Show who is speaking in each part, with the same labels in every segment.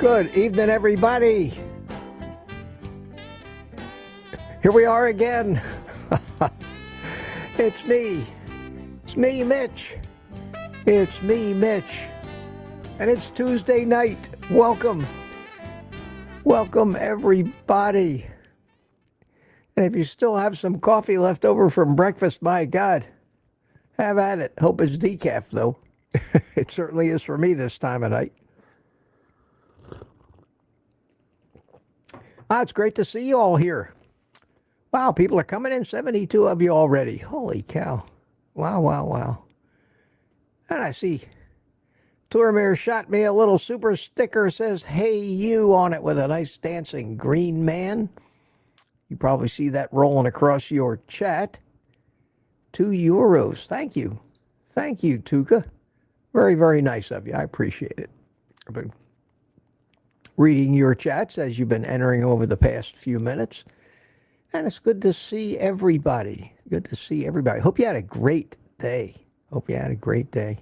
Speaker 1: Good evening, everybody. Here we are again. It's me. It's me, Mitch. It's me, Mitch. And it's Tuesday night. Welcome. Welcome, everybody. And if you still have some coffee left over from breakfast, my God, have at it. Hope it's decaf, though. It certainly is for me this time of night. Wow, it's great to see you all here. Wow, people are coming in, 72 of you already. Holy cow. Wow, wow, wow. And I see Turmir shot me a little super sticker, says, hey, you, on it with a nice dancing green man. You probably see that rolling across your chat. €2. Thank you. Thank you, Tuka. Very, very nice of you. I appreciate it. I've been reading your chats as you've been entering over the past few minutes. And it's good to see everybody. Good to see everybody. Hope you had a great day. Hope you had a great day.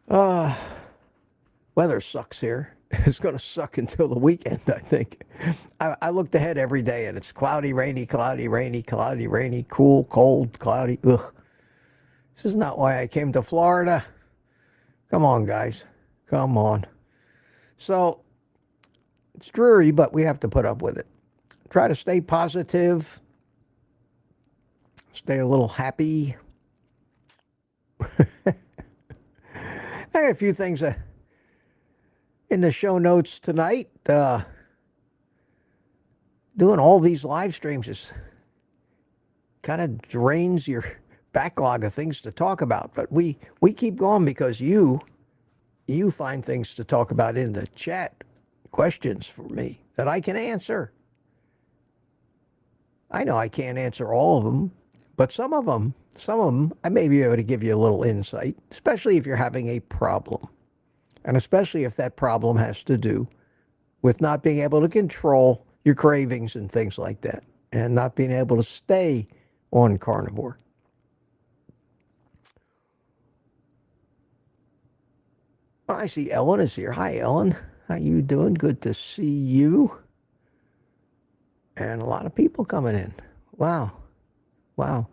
Speaker 1: Weather sucks here. It's going to suck until the weekend, I think. I looked ahead every day, and it's cloudy, rainy, cloudy, rainy, cloudy, rainy, cool, cold, cloudy. Ugh. This is not why I came to Florida. Come on, guys. Come on. So, it's dreary, but we have to put up with it. Try to stay positive. Stay a little happy. I got a few things in the show notes tonight. Doing all these live streams is kind of drains your backlog of things to talk about. But we keep going because you find things to talk about in the chat, questions for me that I can answer. I know I can't answer all of them, but some of them, I may be able to give you a little insight, especially if you're having a problem. And especially if that problem has to do with not being able to control your cravings and things like that, and not being able to stay on carnivore. I see Ellen is here. Hi, Ellen. How you doing? Good to see you. And a lot of people coming in. Wow. Wow.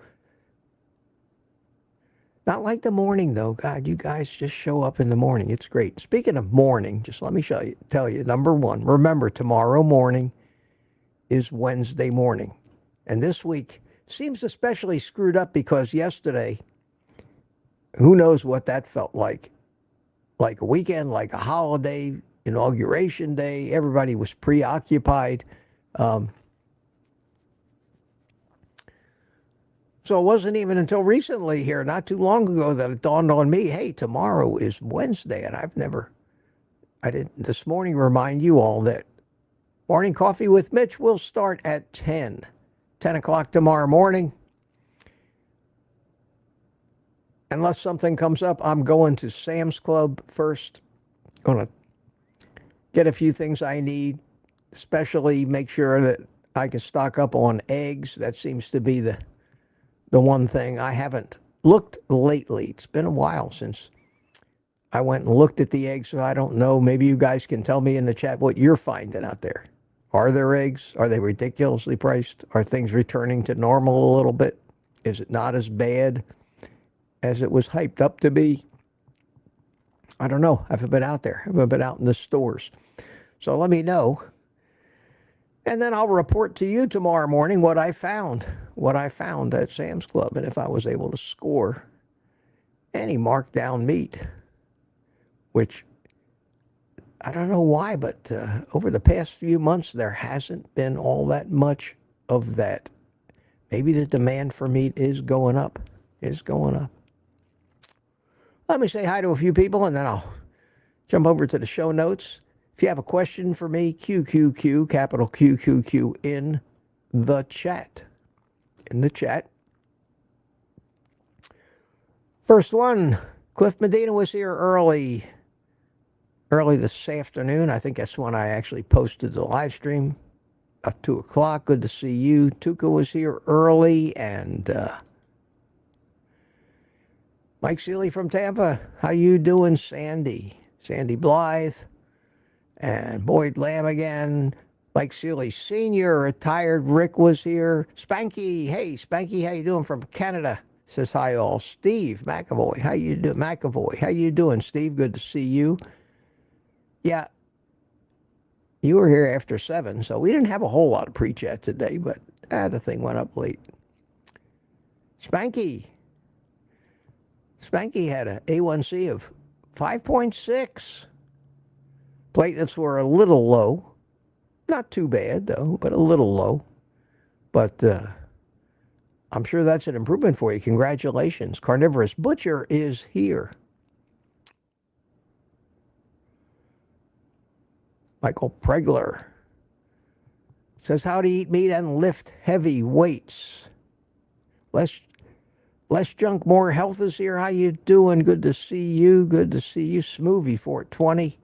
Speaker 1: Not like the morning, though. God, you guys just show up in the morning. It's great. Speaking of morning, just let me tell you, number one, remember, tomorrow morning is Wednesday morning. And this week seems especially screwed up because yesterday, who knows what that felt like. Like a weekend, like a holiday, inauguration day. Everybody was preoccupied. So it wasn't even until recently here, not too long ago, that it dawned on me, hey, tomorrow is Wednesday. And I didn't this morning remind you all that Morning Coffee with Mitch will start at 10 o'clock tomorrow morning. Unless something comes up, I'm going to Sam's Club first. Going to get a few things I need, especially make sure that I can stock up on eggs. That seems to be the one thing. I haven't looked lately. It's been a while since I went and looked at the eggs, so I don't know. Maybe you guys can tell me in the chat what you're finding out there. Are there eggs? Are they ridiculously priced? Are things returning to normal a little bit? Is it not as bad as it was hyped up to be? I don't know. I haven't been out there. I haven't been out in the stores. So let me know. And then I'll report to you tomorrow morning what I found at Sam's Club, and if I was able to score any markdown meat, which I don't know why, but over the past few months, there hasn't been all that much of that. Maybe the demand for meat is going up. Let me say hi to a few people, and then I'll jump over to the show notes. If you have a question for me, QQQ, capital QQQ, in the chat. First one, Cliff Medina was here early this afternoon. I think that's when I actually posted the live stream. About 2 o'clock. Good to see you. Tuka was here early, and Mike Seeley from Tampa. How you doing, Sandy? Sandy Blythe. And Boyd Lamb again. Mike Seeley Sr., retired Rick was here. Spanky, hey, Spanky, how you doing from Canada? Says hi all. Steve McAvoy, how you doing? McAvoy, how you doing, Steve? Good to see you. Yeah, you were here after 7, so we didn't have a whole lot of pre-chat today, but the thing went up late. Spanky had an A1C of 5.6. Platelets were a little low. Not too bad, though, but a little low. But I'm sure that's an improvement for you. Congratulations. Carnivorous Butcher is here. Michael Pregler says how to eat meat and lift heavy weights. Less junk, more health is here. How you doing? Good to see you. Good to see you. Smoothie 420.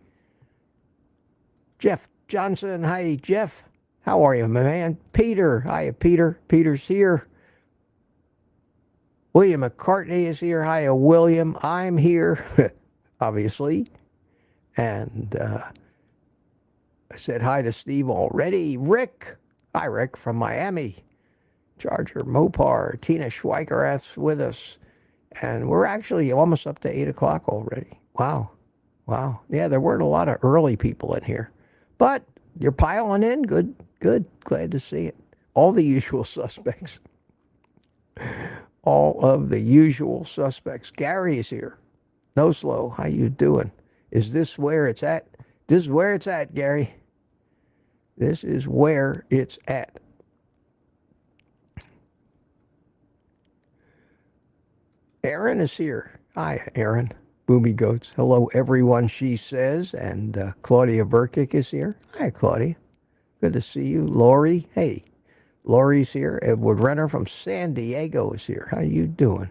Speaker 1: Jeff Johnson. Hi, Jeff. How are you, my man? Peter. Hi, Peter. Peter's here. William McCartney is here. Hi, William. I'm here, obviously. And I said hi to Steve already. Rick. Hi, Rick from Miami. Charger Mopar. Tina Schweikerath's with us. And we're actually almost up to 8 o'clock already. Wow. Wow. Yeah, there weren't a lot of early people in here. But you're piling in. Good, good. Glad to see it. All the usual suspects. All of the usual suspects. Gary is here. No slow. How you doing? Is this where it's at? This is where it's at, Gary. This is where it's at. Aaron is here. Hi, Aaron. Boomy Goats. Hello, everyone, she says. And Claudia Burkick is here. Hi, Claudia. Good to see you. Lori. Hey, Lori's here. Edward Renner from San Diego is here. How you doing?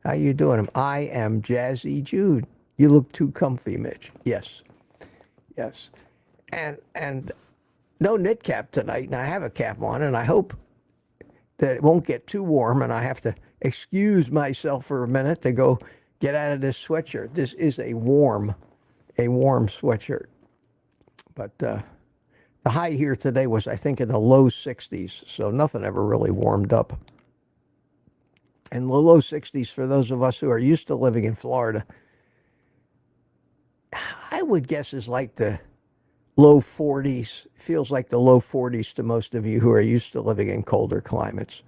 Speaker 1: How you doing? I am Jazzy Jude. You look too comfy, Mitch. Yes. Yes. And no knit cap tonight, and I have a cap on, and I hope that it won't get too warm, and I have to excuse myself for a minute to go get out of this sweatshirt. This is a warm sweatshirt. But the high here today was, I think, in the low 60s, so nothing ever really warmed up. And the low 60s, for those of us who are used to living in Florida, I would guess is like the low 40s. Feels like the low 40s to most of you who are used to living in colder climates.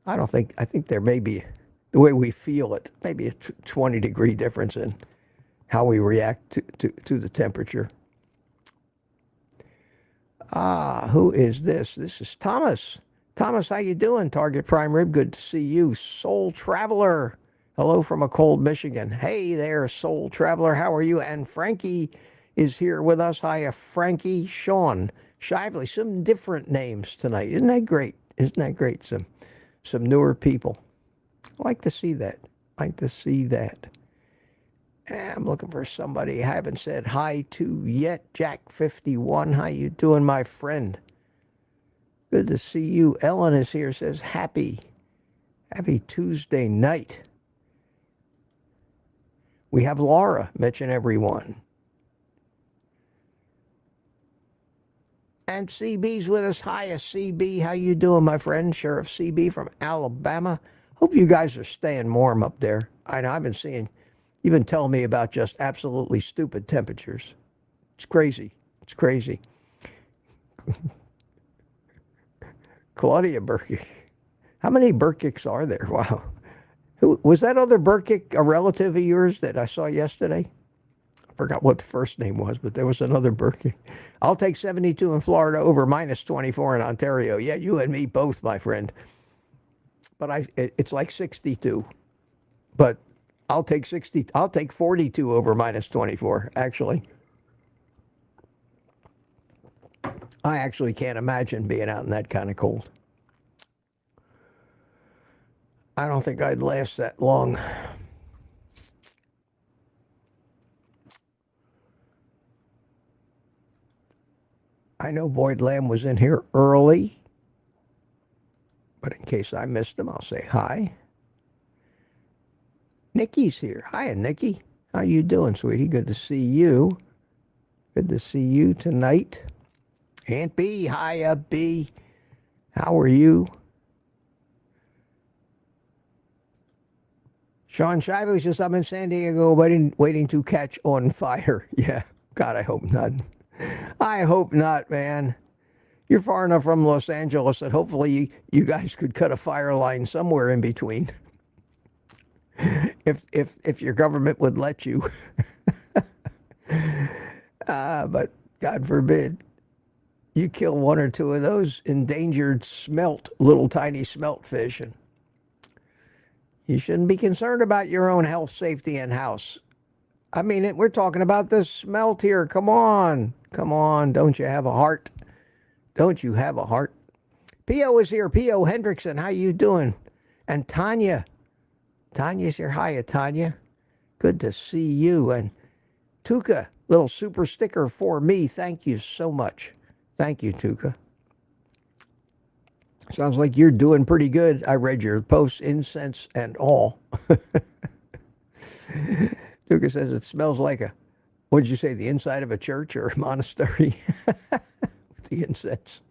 Speaker 1: I think there may be, the way we feel it, maybe a 20-degree difference in how we react to the temperature. Who is this? This is Thomas. Thomas, how you doing? Target Prime Rib, good to see you. Soul Traveler, hello from a cold Michigan. Hey there, Soul Traveler, how are you? And Frankie is here with us. Hiya, Frankie. Sean Shively, some different names tonight. Isn't that great? Isn't that great? Some newer people. I like to see that. I'm looking for somebody I haven't said hi to yet. Jack51, how you doing, my friend? Good to see you. Ellen is here, says happy Tuesday night. We have Laura, Mitch and everyone. And CB's with us. Hiya, CB. How you doing, my friend? Sheriff CB from Alabama. Hope you guys are staying warm up there. I know I've been seeing, you've been telling me about just absolutely stupid temperatures. It's crazy. It's crazy. Claudia Burkick. How many Burkicks are there? Wow. Who was that other Burkick, a relative of yours that I saw yesterday? I forgot what the first name was, but there was another Burkick. I'll take 72 in Florida over minus 24 in Ontario. Yeah, you and me both, my friend. But it's like 62. But I'll take 42 over minus 24, actually. I actually can't imagine being out in that kind of cold. I don't think I'd last that long. I know Boyd Lamb was in here early, but in case I missed him, I'll say hi. Nikki's here. Hi, Nikki. How you doing, sweetie? Good to see you. Good to see you tonight. Aunt B, hiya B. How are you? Sean Shively says, I'm in San Diego waiting to catch on fire. Yeah, God, I hope not. I hope not, man. You're far enough from Los Angeles that hopefully you guys could cut a fire line somewhere in between. If your government would let you. But God forbid you kill one or two of those endangered little tiny smelt fish, and you shouldn't be concerned about your own health, safety, and house. I mean, we're talking about the smelt here. Come on. Come on. Don't you have a heart? Don't you have a heart? P.O. is here. P.O. Hendrickson, how you doing? And Tanya. Tanya's here. Hiya, Tanya. Good to see you. And Tuka, little super sticker for me. Thank you so much. Thank you, Tuka. Sounds like you're doing pretty good. I read your posts, incense and all. Tuka says it smells like what did you say, the inside of a church or a monastery? With the incense.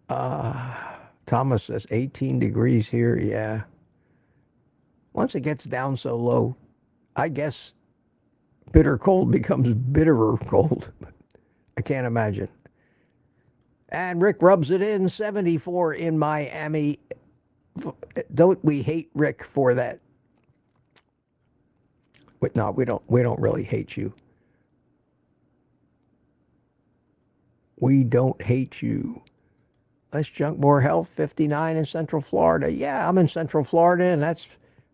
Speaker 1: Thomas says 18 degrees here. Yeah. Once it gets down so low, I guess bitter cold becomes bitterer cold. I can't imagine. And Rick rubs it in, 74 in Miami. Don't we hate Rick for that? No, we don't really hate you. We don't hate you. Let's junk more health, 59 in Central Florida. Yeah, I'm in Central Florida, and that's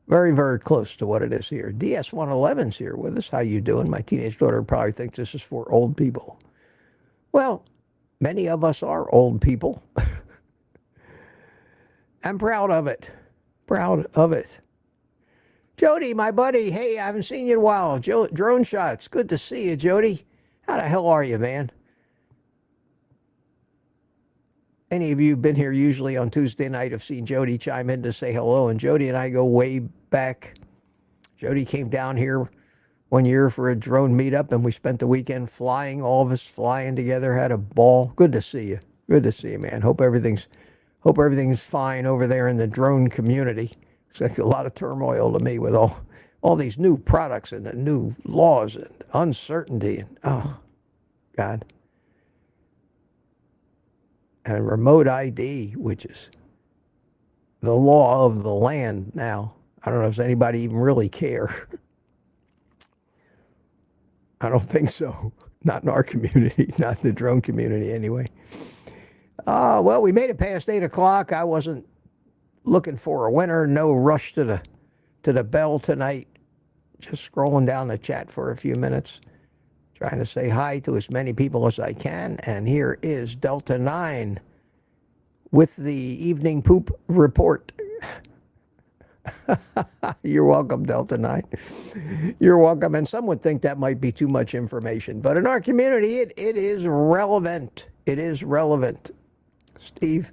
Speaker 1: very, very close to what it is here. DS111's here with us. How you doing? My teenage daughter probably thinks this is for old people. Well, many of us are old people. I'm proud of it. Proud of it. Jody, my buddy. Hey, I haven't seen you in a while. Drone shots. Good to see you, Jody. How the hell are you, man? Any of you been here usually on Tuesday night have seen Jody chime in to say hello. And Jody and I go way back. Jody came down here one year for a drone meetup, and we spent the weekend flying, all of us flying together, had a ball. Good to see you. Good to see you, man. Hope everything's fine over there in the drone community. It's like a lot of turmoil to me with all these new products and the new laws and uncertainty. And, oh, God. And remote ID, which is the law of the land now. I don't know if anybody even really care. I don't think so. Not in our community, not in the drone community anyway. Well, we made it past 8 o'clock. I wasn't looking for a winner. No rush to the bell tonight. Just scrolling down the chat for a few minutes. Trying to say hi to as many people as I can. And here is Delta 9 with the evening poop report. You're welcome, Delta 9. You're welcome. And some would think that might be too much information. But in our community, it is relevant. It is relevant. Steve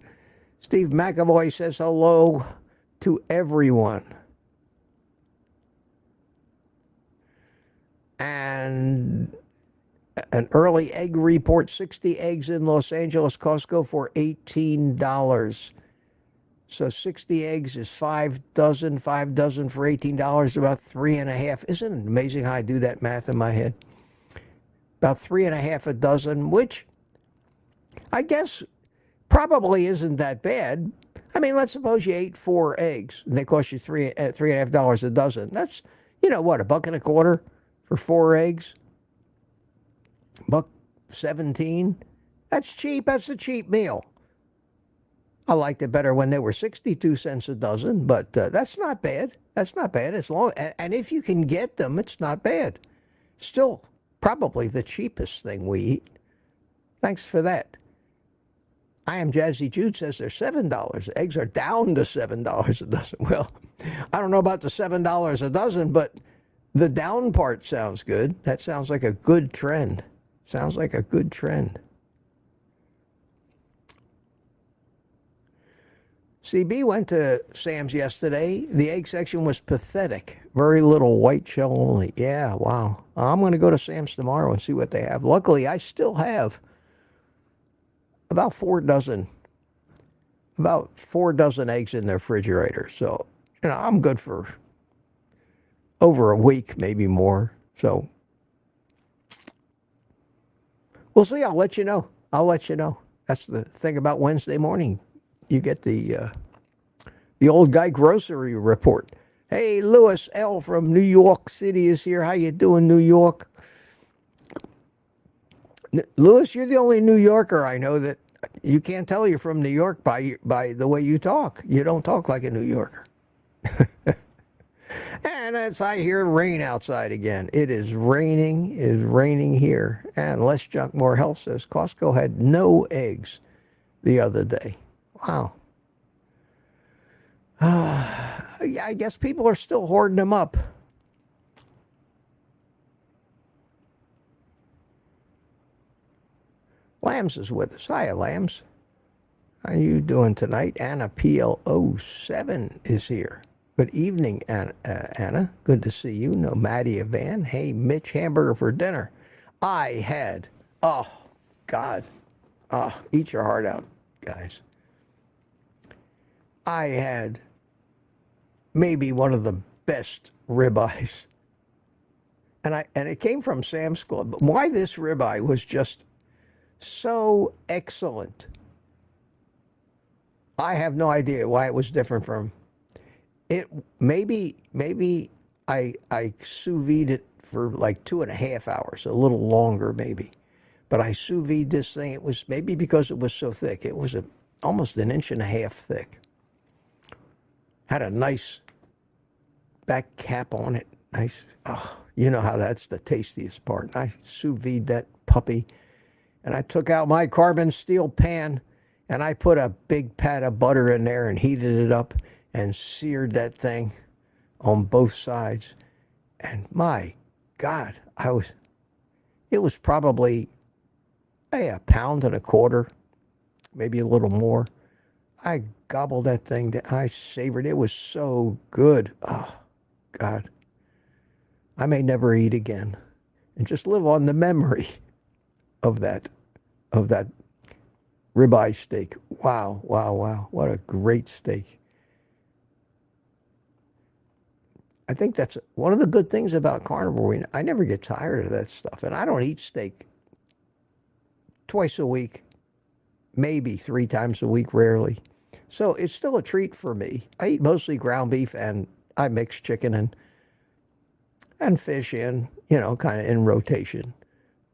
Speaker 1: McAvoy says hello to everyone. And an early egg report, 60 eggs in Los Angeles Costco for $18. So 60 eggs is 5 dozen for $18, about 3.5. Isn't it amazing how I do that math in my head? About 3.5 a dozen, which I guess probably isn't that bad. I mean, let's suppose you ate 4 eggs and they cost you $3.50 a dozen. That's, what, $1.25 for 4 eggs? $1.17. That's cheap. That's a cheap meal. I liked it better when they were 62 cents a dozen, but that's not bad. That's not bad. And if you can get them, it's not bad. Still, probably the cheapest thing we eat. Thanks for that. I Am Jazzy Jude says they're $7. Eggs are down to $7 a dozen. Well, I don't know about the $7 a dozen, but the down part sounds good. That sounds like a good trend. Sounds like a good trend. CB went to Sam's yesterday. The egg section was pathetic. Very little, white shell only. Yeah, wow. I'm going to go to Sam's tomorrow and see what they have. Luckily, I still have about 4 dozen, about 4 dozen eggs in the refrigerator. So, I'm good for over a week, maybe more. So, we'll see. I'll let you know. I'll let you know. That's the thing about Wednesday morning. You get the old guy grocery report. Hey, Lewis L. from New York City is here. How you doing, New York? Lewis, you're the only New Yorker I know that you can't tell you're from New York by the way you talk. You don't talk like a New Yorker. And as I hear rain outside again, it is raining here. And Less Junk, More Health says Costco had no eggs the other day. Wow. Yeah, I guess people are still hoarding them up. Lambs is with us. Hiya, Lambs. How are you doing tonight? Anna PL07 is here. Good evening, Anna. Good to see you. No, Maddie Van. Hey, Mitch, hamburger for dinner. I had, oh, God. Oh, eat your heart out, guys. I had maybe one of the best ribeyes. And it came from Sam's Club. But why this ribeye was just so excellent. I have no idea why it was different from it. Maybe I sous vide it for like 2.5 hours, a little longer maybe. But I sous vide this thing. It was maybe because it was so thick. It was almost 1.5 inches thick. Had a nice back cap on it. Nice. Oh, you know how that's the tastiest part. I sous vide that puppy. And I took out my carbon steel pan and I put a big pat of butter in there and heated it up and seared that thing on both sides. And my God, it was probably a pound and a quarter, maybe a little more. I gobbled that thing down. I savored it. It was so good. Oh, God. I may never eat again and just live on the memory of that ribeye steak. Wow, wow, wow. What a great steak. I think that's one of the good things about carnivore. I never get tired of that stuff. And I don't eat steak twice a week, maybe 3 times a week, rarely. So it's still a treat for me. I eat mostly ground beef and I mix chicken and fish in, kind of in rotation.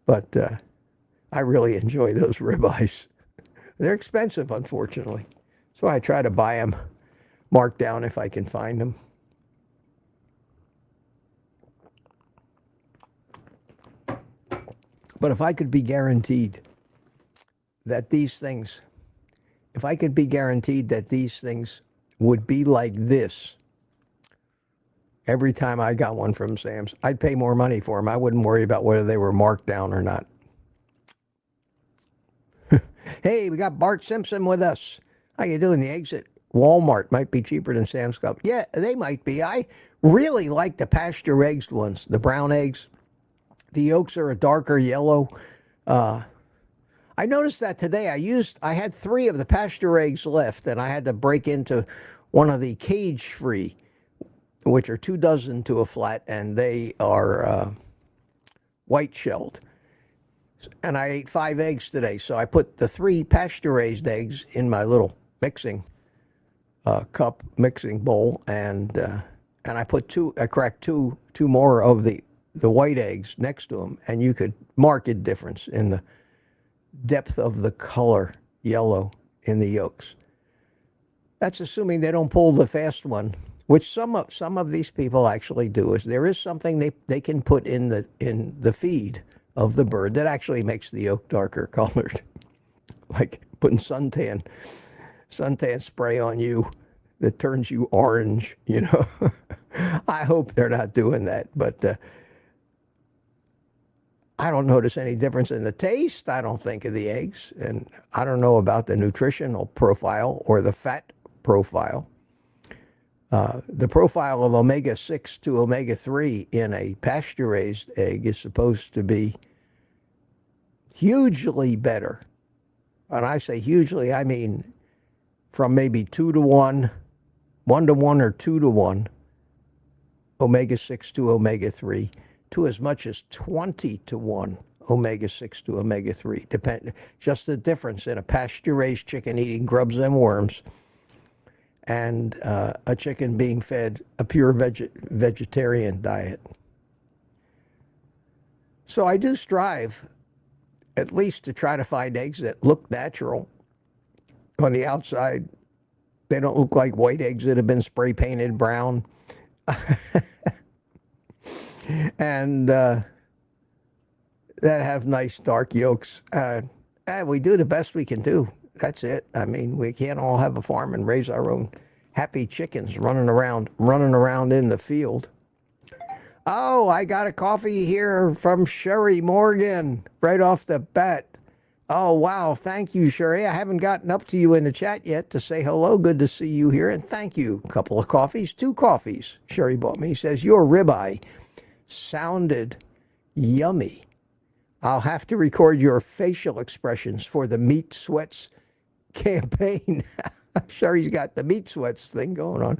Speaker 1: But I really enjoy those ribeyes. They're expensive, unfortunately. So I try to buy them marked down if I can find them. But if I could be guaranteed that these things would be like this every time I got one from Sam's, I'd pay more money for them. I wouldn't worry about whether they were marked down or not. Hey, we got Bart Simpson with us. How you doing? The eggs at Walmart might be cheaper than Sam's Club. Yeah, they might be. I really like the pasture-raised ones, the brown eggs. The yolks are a darker yellow. I noticed that today. I had 3 of the pasture eggs left, and I had to break into one of the cage-free, which are 2 dozen to a flat, and they are white-shelled. And I ate 5 eggs today, so I put the 3 pasture-raised eggs in my little mixing cup, mixing bowl, and I cracked two more of the white eggs next to them, and you could mark a difference in the depth of the color yellow in the yolks. That's assuming they don't pull the fast one, which some of these people actually do. Is there is something they can put in the feed of the bird that actually makes the yolk darker colored, like putting suntan spray on you that turns you orange. I hope they're not doing that, but I don't notice any difference in the taste, I don't think, of the eggs, and I don't know about the nutritional profile or the fat profile. The profile of omega-6 to omega-3 in a pasture-raised egg is supposed to be hugely better. And I say hugely, I mean from maybe 2 to 1, 1 to 1 or 2 to 1, omega-6 to omega-3, to as much as 20 to 1 omega-6 to omega-3. Just the difference in a pasture-raised chicken eating grubs and worms and a chicken being fed a pure vegetarian diet. So I do strive at least to try to find eggs that look natural. On the outside, they don't look like white eggs that have been spray painted brown. And that have nice dark yolks. We do the best we can do. That's it. I mean, we can't all have a farm and raise our own happy chickens running around in the field. Oh, I got a coffee here from Sherry Morgan right off the bat. Oh, wow. Thank you, Sherry. I haven't gotten up to you in the chat yet to say hello. Good to see you here. And thank you. A couple of coffees, 2 coffees Sherry bought me. He says, your ribeye sounded yummy. I'll have to record your facial expressions for the Meat Sweats campaign. Sherry's got the Meat Sweats thing going on.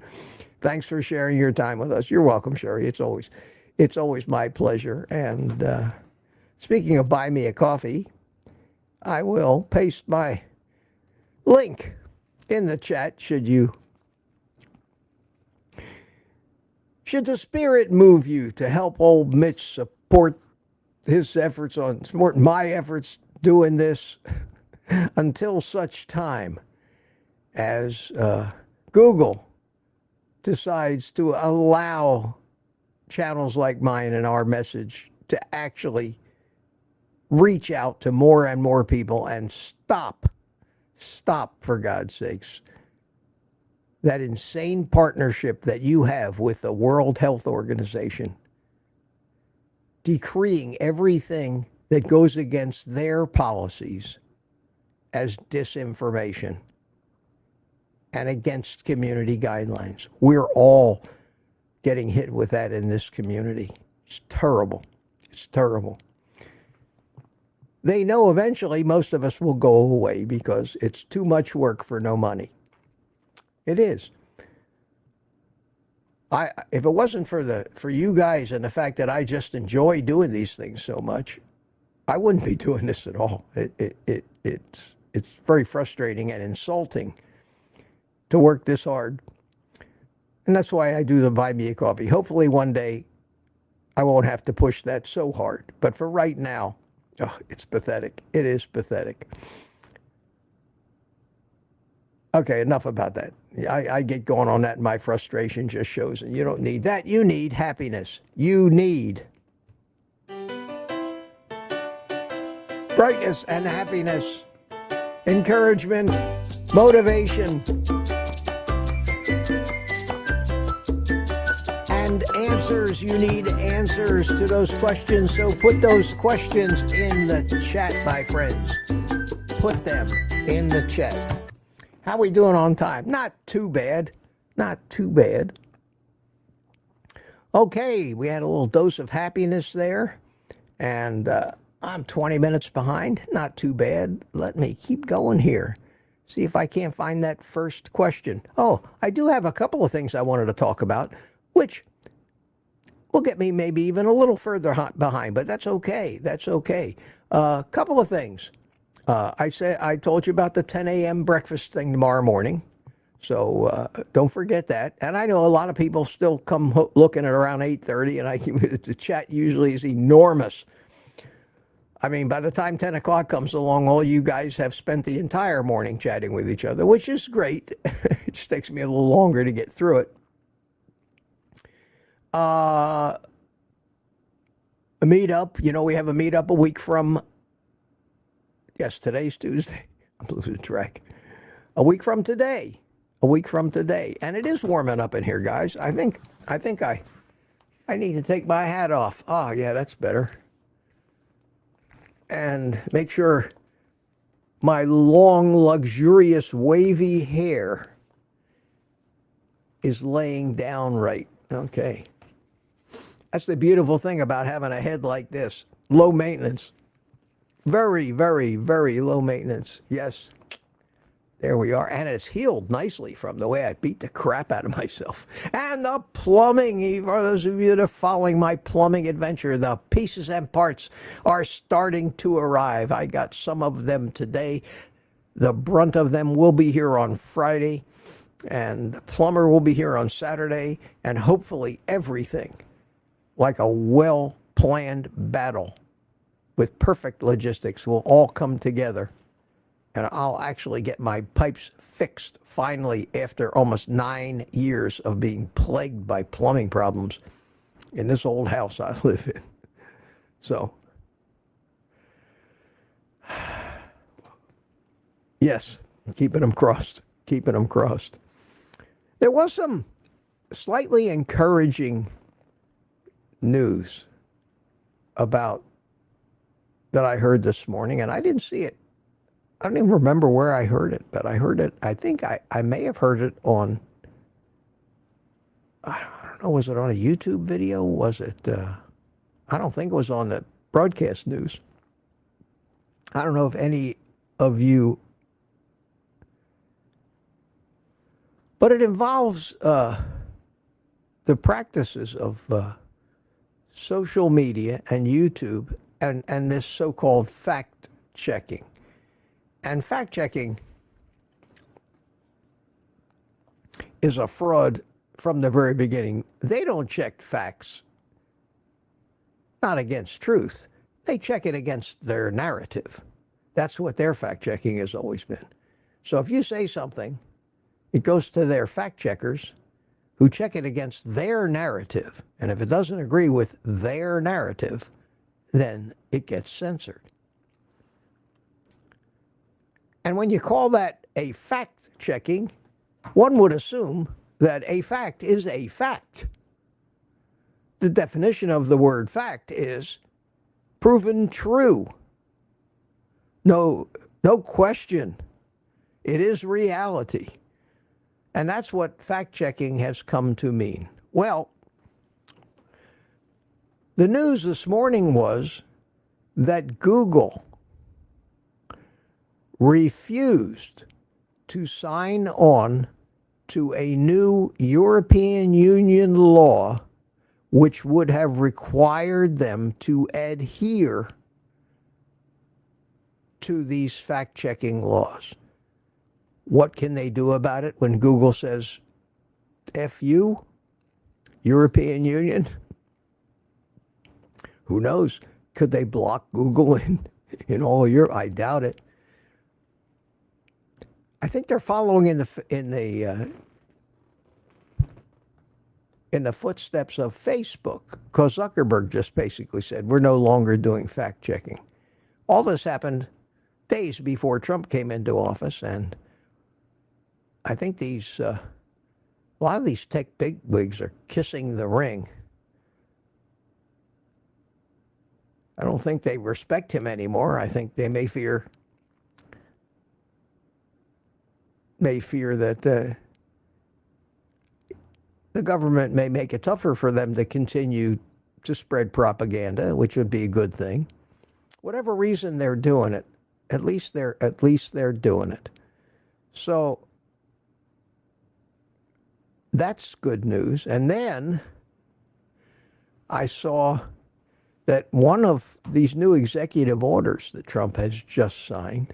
Speaker 1: Thanks for sharing your time with us. You're welcome, Sherry. It's always my pleasure. And speaking of buy me a coffee, I will paste my link in the chat should the spirit move you to help old Mitch support his efforts on supporting my efforts doing this until such time as Google decides to allow channels like mine and our message to actually reach out to more and more people and stop, for God's sakes, that insane partnership that you have with the World Health Organization, decreeing everything that goes against their policies as disinformation and against community guidelines. We're all getting hit with that in this community. It's terrible. It's terrible. They know eventually most of us will go away because it's too much work for no money. It is. If it wasn't for you guys and the fact that I just enjoy doing these things so much, I wouldn't be doing this at all. It's very frustrating and insulting to work this hard. And that's why I do the Buy Me a Coffee. Hopefully one day I won't have to push that so hard. But for right now, it's pathetic. It is pathetic. Okay, enough about that. I get going on that, and my frustration just shows. And you don't need that. You need happiness. You need brightness and happiness, encouragement, motivation, and answers. You need answers to those questions. So put those questions in the chat, my friends. Put them in the chat. How we doing on time? Not too bad. Not too bad. Okay, we had a little dose of happiness there. And I'm 20 minutes behind. Not too bad. Let me keep going here. See if I can't find that first question. Oh, I do have a couple of things I wanted to talk about, which will get me maybe even a little further behind, but that's okay. That's okay. A couple of things. I told you about the 10 a.m. breakfast thing tomorrow morning. So don't forget that. And I know a lot of people still come looking at around 8:30, and the chat usually is enormous. I mean, by the time 10 o'clock comes along, all you guys have spent the entire morning chatting with each other, which is great. It just takes me a little longer to get through it. A meetup, we have a meetup a week from, yes, today's Tuesday. I'm losing track. A week from today. And it is warming up in here, guys. I think I need to take my hat off. Oh, yeah, that's better. And make sure my long, luxurious, wavy hair is laying down right. Okay. That's the beautiful thing about having a head like this. Low maintenance. Very, very, very low maintenance. Yes. There we are. And it's healed nicely from the way I beat the crap out of myself. And the plumbing, for those of you that are following my plumbing adventure, the pieces and parts are starting to arrive. I got some of them today. The brunt of them will be here on Friday. And the plumber will be here on Saturday. And hopefully everything, like a well-planned battle with perfect logistics, will all come together. And I'll actually get my pipes fixed finally after almost 9 years of being plagued by plumbing problems in this old house I live in. So, yes, keeping them crossed, keeping them crossed. There was some slightly encouraging news about that I heard this morning, and I didn't see it. I don't even remember where I heard it, but I heard it. I think I may have heard it on, I don't know, was it on a YouTube video? Was it, I don't think it was on the broadcast news. I don't know if any of you, but it involves the practices of social media and YouTube and this so-called fact-checking. And fact-checking is a fraud from the very beginning. They don't check facts, not against truth. They check it against their narrative. That's what their fact-checking has always been. So if you say something, it goes to their fact-checkers who check it against their narrative. And if it doesn't agree with their narrative, then it gets censored. And when you call that a fact-checking, one would assume that a fact is a fact. The definition of the word fact is proven true. No question. It is reality. And that's what fact-checking has come to mean. Well, the news this morning was that Google refused to sign on to a new European Union law which would have required them to adhere to these fact-checking laws. What can they do about it when Google says, F you, European Union? Who knows? Could they block Google in all of Europe? I doubt it. I think they're following in the footsteps of Facebook, because Zuckerberg just basically said, we're no longer doing fact-checking. All this happened days before Trump came into office, and I think a lot of these tech bigwigs are kissing the ring. I don't think they respect him anymore. I think they may fear that the government may make it tougher for them to continue to spread propaganda, which would be a good thing. Whatever reason they're doing it, at least they're doing it. So that's good news. And then I saw that one of these new executive orders that Trump has just signed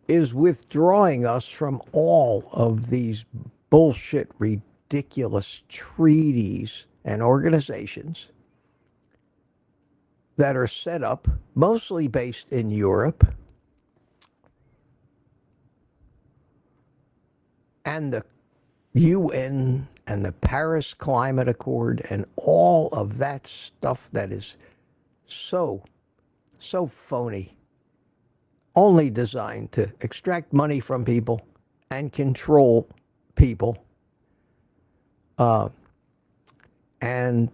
Speaker 1: is withdrawing us from all of these bullshit, ridiculous treaties and organizations that are set up, mostly based in Europe, and the UN and the Paris Climate Accord and all of that stuff that is so phony, only designed to extract money from people and control people. And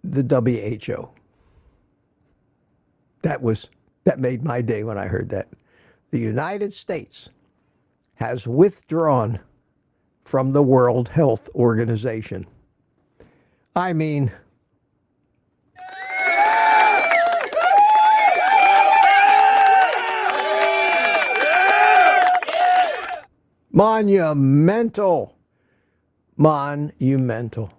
Speaker 1: the WHO. That made my day when I heard that. the United States has withdrawn from the World Health Organization. I mean, monumental. Monumental.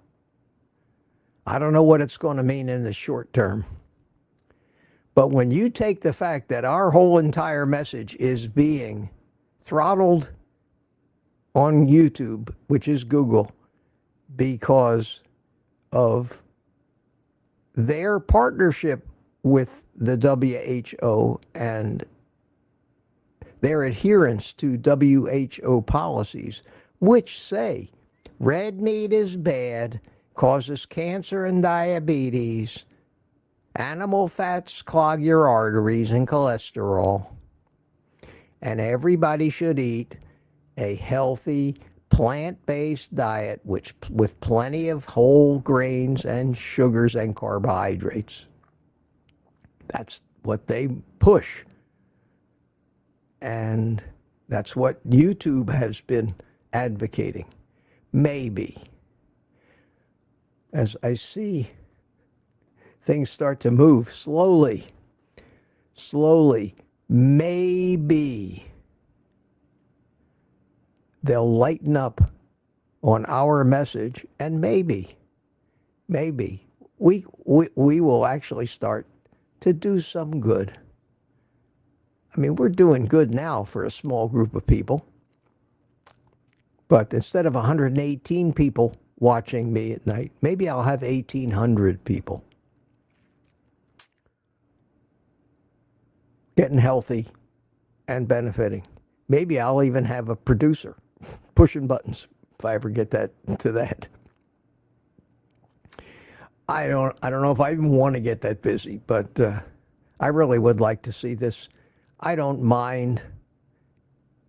Speaker 1: I don't know what it's going to mean in the short term. But when you take the fact that our whole entire message is being throttled on YouTube, which is Google, because of their partnership with the WHO and their adherence to WHO policies, which say red meat is bad, causes cancer and diabetes, animal fats clog your arteries and cholesterol, and everybody should eat a healthy plant-based diet with plenty of whole grains and sugars and carbohydrates. That's what they push. And that's what YouTube has been advocating. Maybe, as I see things start to move slowly, maybe they'll lighten up on our message, and maybe we will actually start to do some good. I mean, we're doing good now for a small group of people. But instead of 118 people watching me at night, maybe I'll have 1,800 people getting healthy and benefiting. Maybe I'll even have a producer pushing buttons if I ever get that to that. I don't know if I even want to get that busy, but I really would like to see this. I don't mind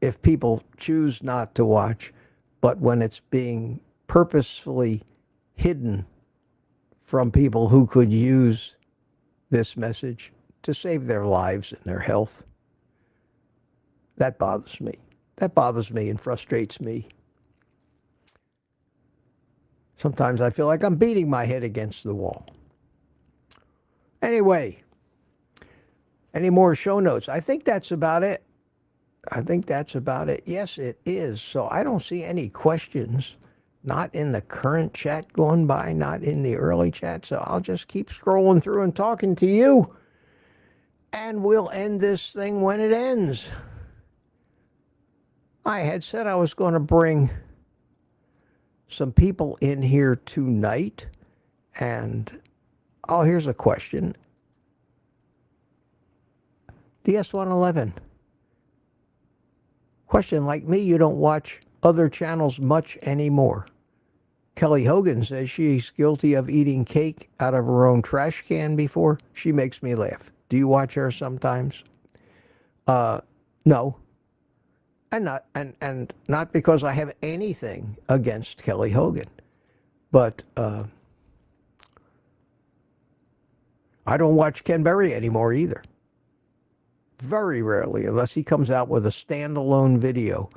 Speaker 1: if people choose not to watch, but when it's being purposefully hidden from people who could use this message to save their lives and their health, that bothers me. That bothers me and frustrates me. Sometimes I feel like I'm beating my head against the wall. Anyway, any more show notes? I think that's about it. Yes, it is. So I don't see any questions, not in the current chat going by, not in the early chat. So I'll just keep scrolling through and talking to you. And we'll end this thing when it ends. I had said I was going to bring some people in here tonight. And, oh, here's a question. DS111. Question, like me, you don't watch other channels much anymore. Kelly Hogan says she's guilty of eating cake out of her own trash can before. She makes me laugh. Do you watch her sometimes? No. And not because I have anything against Kelly Hogan. But I don't watch Ken Berry anymore either. Very rarely, unless he comes out with a standalone video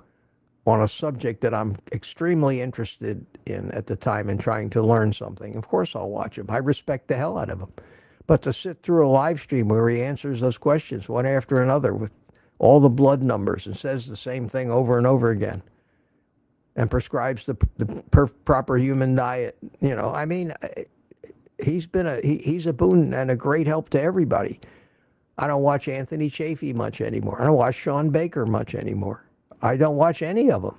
Speaker 1: on a subject that I'm extremely interested in at the time and trying to learn something. Of course I'll watch him. I respect the hell out of him. But to sit through a live stream where he answers those questions one after another with all the blood numbers and says the same thing over and over again and prescribes the proper human diet, I mean, he's a boon and a great help to everybody. I don't watch Anthony Chafee much anymore. I don't watch Sean Baker much anymore. I don't watch any of them.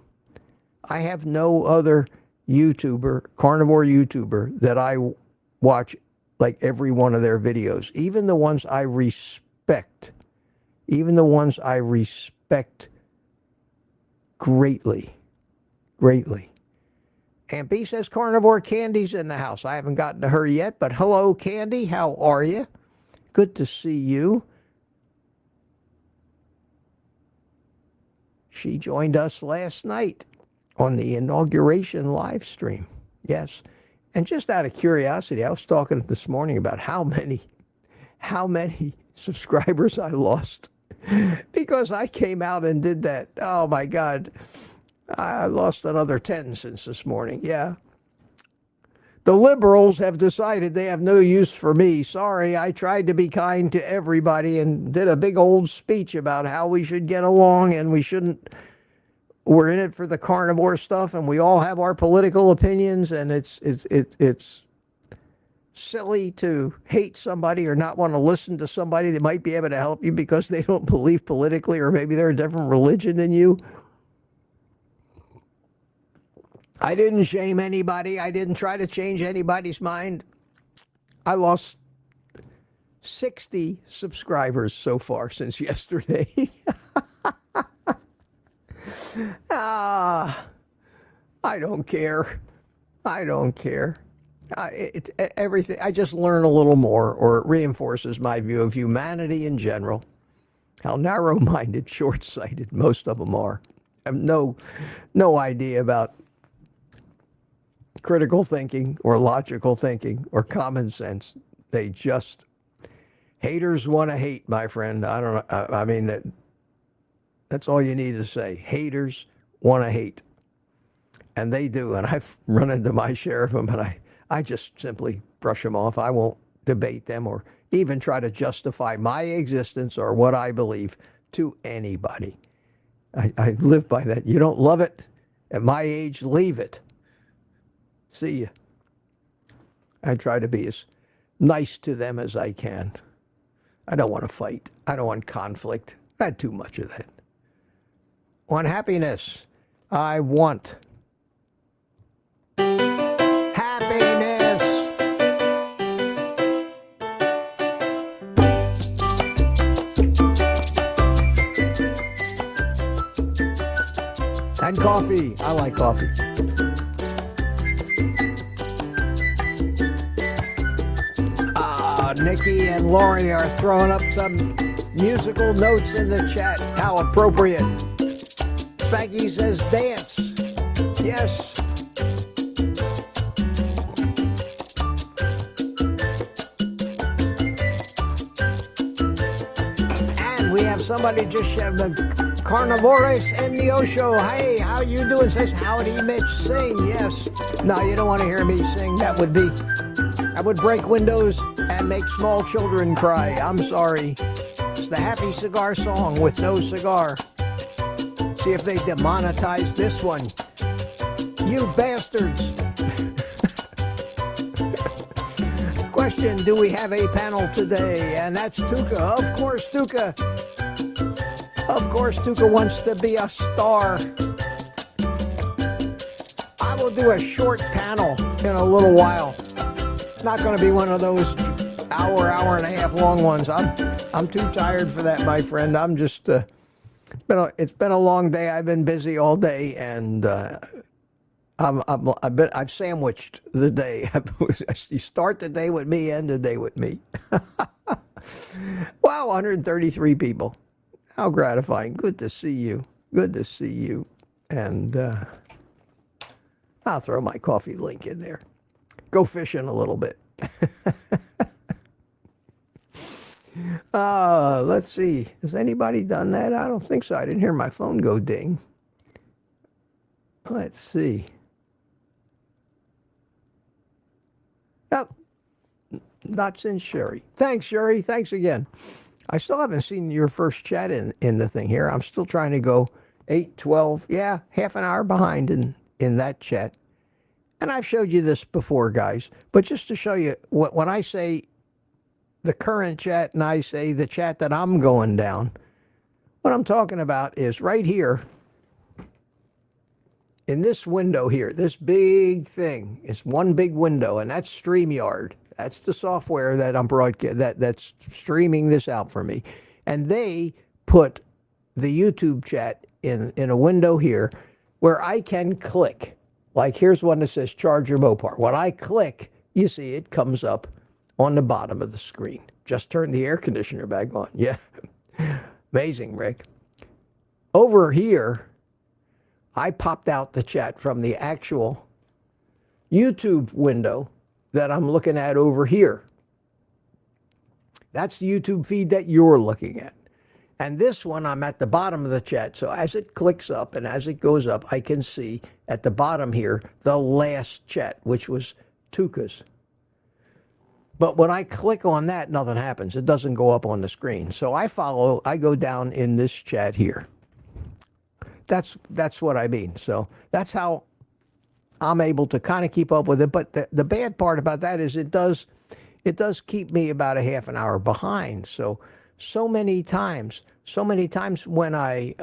Speaker 1: I have no other YouTuber, carnivore YouTuber, that I watch like every one of their videos. Even the ones I respect. Even the ones I respect greatly. Greatly. Aunt B says Carnivore Candy's in the house. I haven't gotten to her yet, but hello, Candy. How are you? Good to see you. She joined us last night on the inauguration live stream. Yes. And just out of curiosity, I was talking this morning about how many subscribers I lost because I came out and did that. Oh my God. I lost another 10 since this morning. Yeah. The liberals have decided they have no use for me. Sorry, I tried to be kind to everybody and did a big old speech about how we should get along and we shouldn't. We're in it for the carnivore stuff, and we all have our political opinions, and it's silly to hate somebody or not want to listen to somebody that might be able to help you because they don't believe politically, or maybe they're a different religion than you. I didn't shame anybody. I didn't try to change anybody's mind. I lost 60 subscribers so far since yesterday. I don't care. I don't care. Everything. I just learn a little more, or it reinforces my view of humanity in general. How narrow-minded, short-sighted most of them are. I have no idea about critical thinking or logical thinking or common sense. They just, haters want to hate, my friend. I don't know. I mean, that's all you need to say. Haters want to hate. And they do. And I've run into my share of them, and I just simply brush them off. I won't debate them or even try to justify my existence or what I believe to anybody. I live by that. You don't love it? At my age, leave it. See ya. I try to be as nice to them as I can. I don't want to fight. I don't want conflict. I had too much of that. I want happiness. I want happiness. And coffee. I like coffee. Nikki and Lori are throwing up some musical notes in the chat. How appropriate. Spanky says dance. Yes. And we have somebody just have the Carnivores in the Osho. Hey, how you doing? Says howdy, Mitch. Sing. Yes. No, you don't want to hear me sing. That would break windows and make small children cry. I'm sorry. It's the Happy Cigar song with no cigar. See if they demonetize this one. You bastards. Question, do we have a panel today? And that's Tuka. Of course, Tuka. Of course, Tuka wants to be a star. I will do a short panel in a little while. Not going to be one of those hour and a half long ones. I'm too tired for that, my friend. I'm just it's been a long day. I've been busy all day, and I've sandwiched the day. You start the day with me, end the day with me. Wow, 133 people. How gratifying. Good to see you. Good to see you. And I'll throw my coffee link in there. Go fishing a little bit. Let's see. Has anybody done that? I don't think so. I didn't hear my phone go ding. Let's see. Oh, not since Sherry. Thanks, Sherry. Thanks again. I still haven't seen your first chat in the thing here. I'm still trying to go 8, 12. Yeah, half an hour behind in that chat. And I've showed you this before, guys, but just to show you, when I say the current chat and I say the chat that I'm going down, what I'm talking about is right here in this window here, this big thing. It's one big window, and that's StreamYard. That's the software that I'm that's streaming this out for me. And they put the YouTube chat in a window here where I can click. Like here's one that says charge your Mopar. When I click, you see it comes up on the bottom of the screen. Just turn the air conditioner back on. Yeah. Amazing, Rick. Over here, I popped out the chat from the actual YouTube window that I'm looking at over here. That's the YouTube feed that you're looking at. And this one, I'm at the bottom of the chat. So as it clicks up and as it goes up, I can see at the bottom here the last chat, which was Tuca's. But when I click on that, nothing happens. It doesn't go up on the screen. So I go down in this chat here. That's what I mean. So that's how I'm able to kind of keep up with it. But the bad part about that is it does keep me about a half an hour behind. So many times when I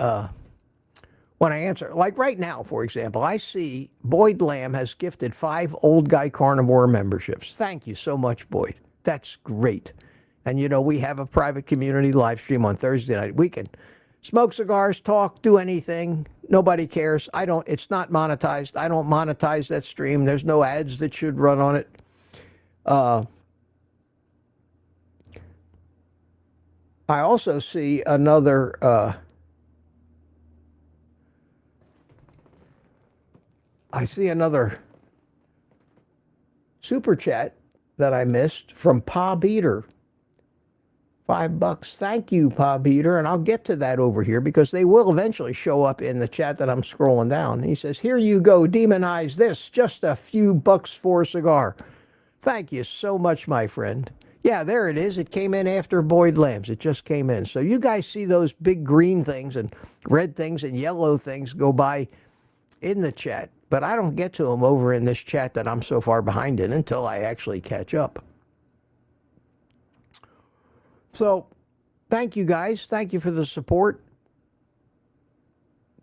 Speaker 1: answer, like right now, for example, I see Boyd Lamb has gifted 5 Old Guy Carnivore memberships. Thank you so much, Boyd. That's great. And, we have a private community live stream on Thursday night. We can smoke cigars, talk, do anything. Nobody cares. It's not monetized. I don't monetize that stream. There's no ads that should run on it. I also see another... I see another super chat that I missed from Pa Beater. $5. Thank you, Pa Beater. And I'll get to that over here because they will eventually show up in the chat that I'm scrolling down. He says, here you go, demonize this. Just a few bucks for a cigar. Thank you so much, my friend. Yeah, there it is. It came in after Boyd Lamb's. It just came in. So you guys see those big green things and red things and yellow things go by in the chat. But I don't get to them over in this chat that I'm so far behind in until I actually catch up. So, thank you guys. Thank you for the support.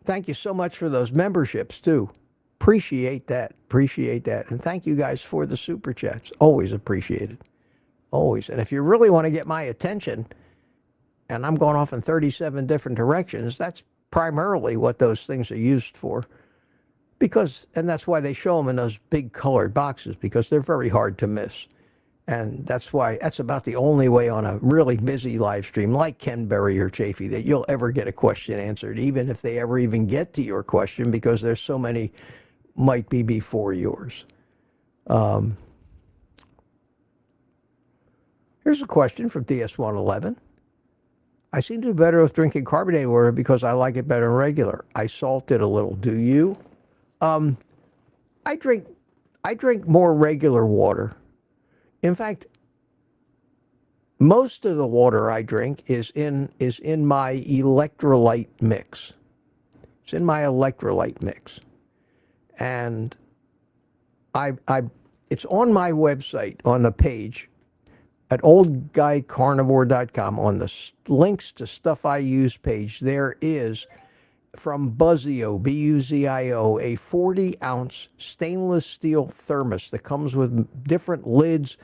Speaker 1: Thank you so much for those memberships, too. Appreciate that. Appreciate that. And thank you guys for the super chats. Always appreciated. Always. And if you really want to get my attention, and I'm going off in 37 different directions, that's primarily what those things are used for. And that's why they show them in those big colored boxes, because they're very hard to miss. And that's about the only way on a really busy live stream like Ken Berry or Chafee that you'll ever get a question answered, even if they ever even get to your question, because there's so many might be before yours. Here's a question from DS111. I seem to do better with drinking carbonated water because I like it better than regular. I salt it a little. Do you? I drink more regular water. In fact, most of the water I drink is in my electrolyte mix. It's in my electrolyte mix. And it's on my website, on the page at oldguycarnivore.com, on the links to stuff I use page. There is, from Buzzio, B-U-Z-I-O, a 40-ounce stainless steel thermos that comes with different lids,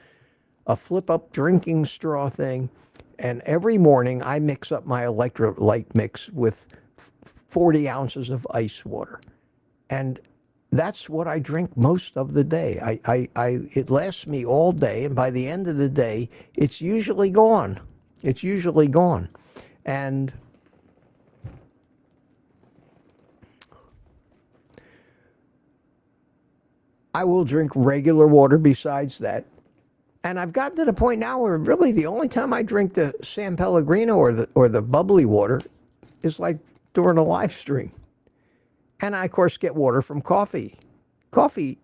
Speaker 1: a flip-up drinking straw thing, and every morning I mix up my electrolyte mix with 40 ounces of ice water. And that's what I drink most of the day. It lasts me all day, and by the end of the day, it's usually gone. It's usually gone. And I will drink regular water besides that. And I've gotten to the point now where really the only time I drink the San Pellegrino or the bubbly water is like during a live stream. And I, of course, get water from coffee. Coffee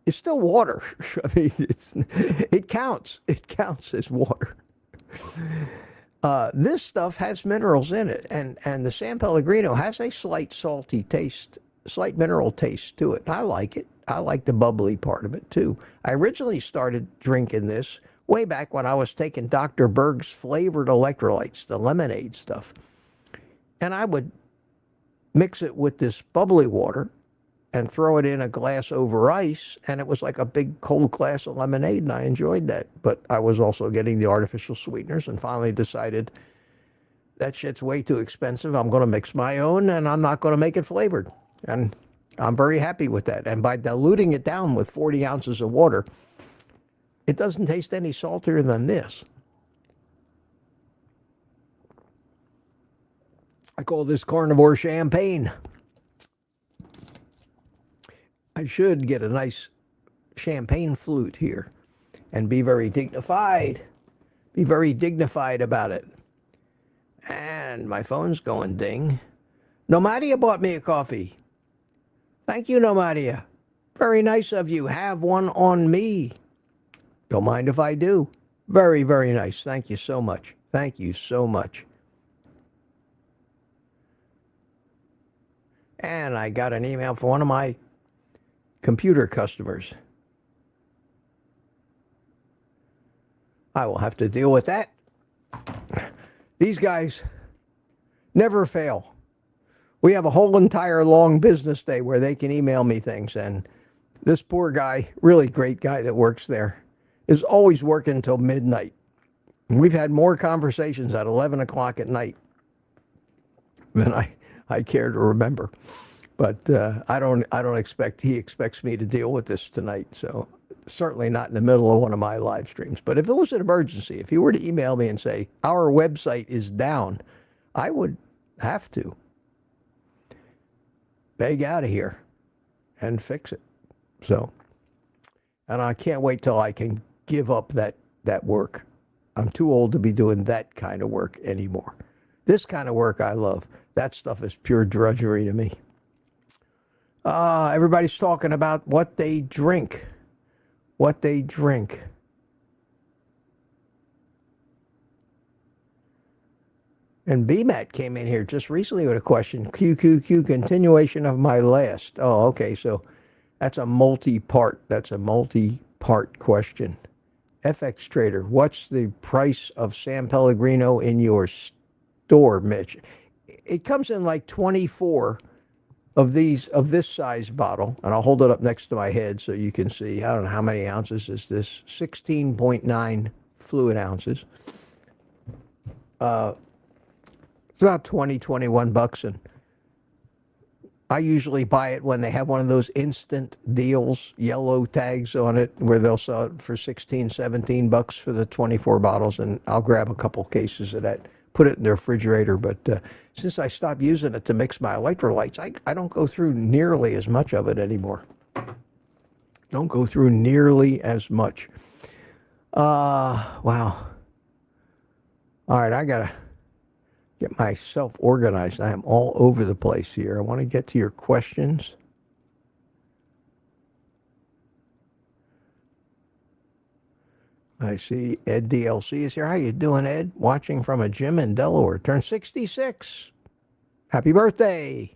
Speaker 1: is still water. I mean, it counts. It counts as water. This stuff has minerals in it. And the San Pellegrino has a slight salty taste, slight mineral taste to it. I like it. I like the bubbly part of it, too. I originally started drinking this way back when I was taking Dr. Berg's flavored electrolytes, the lemonade stuff. And I would mix it with this bubbly water and throw it in a glass over ice, and it was like a big cold glass of lemonade, and I enjoyed that. But I was also getting the artificial sweeteners and finally decided that shit's way too expensive. I'm going to mix my own, and I'm not going to make it flavored. And I'm very happy with that. And by diluting it down with 40 ounces of water, it doesn't taste any saltier than this. I call this carnivore champagne. I should get a nice champagne flute here and be very dignified. Be very dignified about it. And And my phone's going ding. Nomadia bought me a coffee. Thank you, Nomadia. Very nice of you. Have one on me. Don't mind if I do. Very, very nice. Thank you so much. Thank you so much. And I got an email from one of my computer customers. I will have to deal with that. These guys never fail. We have a whole entire long business day where they can email me things. And this poor guy, really great guy that works there, is always working until midnight. And we've had more conversations at 11 o'clock at night than I care to remember. But I don't expect, he expects me to deal with this tonight. So certainly not in the middle of one of my live streams. But if it was an emergency, if he were to email me and say, our website is down, I would have to beg out of here and fix it. So, and I can't wait till I can give up that work. I'm too old to be doing that kind of work anymore. This kind of work I love. That stuff is pure drudgery to me. Everybody's talking about what they drink. What they drink. And BMAT came in here just recently with a question. QQQ, continuation of my last. Oh, okay, so that's a multi-part question. FX Trader, what's the price of San Pellegrino in your store, Mitch? It comes in like 24 of this size bottle, and I'll hold it up next to my head so you can see. I don't know how many ounces is this. 16.9 fluid ounces. It's about 20, 21 bucks, and I usually buy it when they have one of those instant deals, yellow tags on it, where they'll sell it for 16, 17 bucks for the 24 bottles, and I'll grab a couple cases of that, put it in the refrigerator. But since I stopped using it to mix my electrolytes, I don't go through nearly as much of it anymore. Don't go through nearly as much. Wow. All right, I got to get myself organized. I am all over the place here. I want to get to your questions. I see Ed DLC is here. How you doing, Ed? Watching from a gym in Delaware. Turned 66. Happy birthday.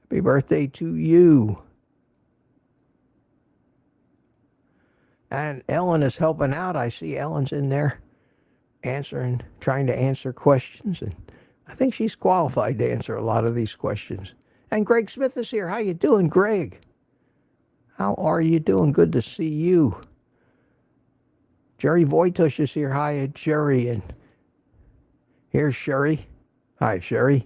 Speaker 1: Happy birthday to you. And Ellen is helping out. I see Ellen's in there trying to answer questions. And I think she's qualified to answer a lot of these questions. And Greg Smith is here. How you doing, Greg? How are you doing? Good to see you. Jerry Voitush is here. Hi, Jerry. And here's Sherry. Hi, Sherry.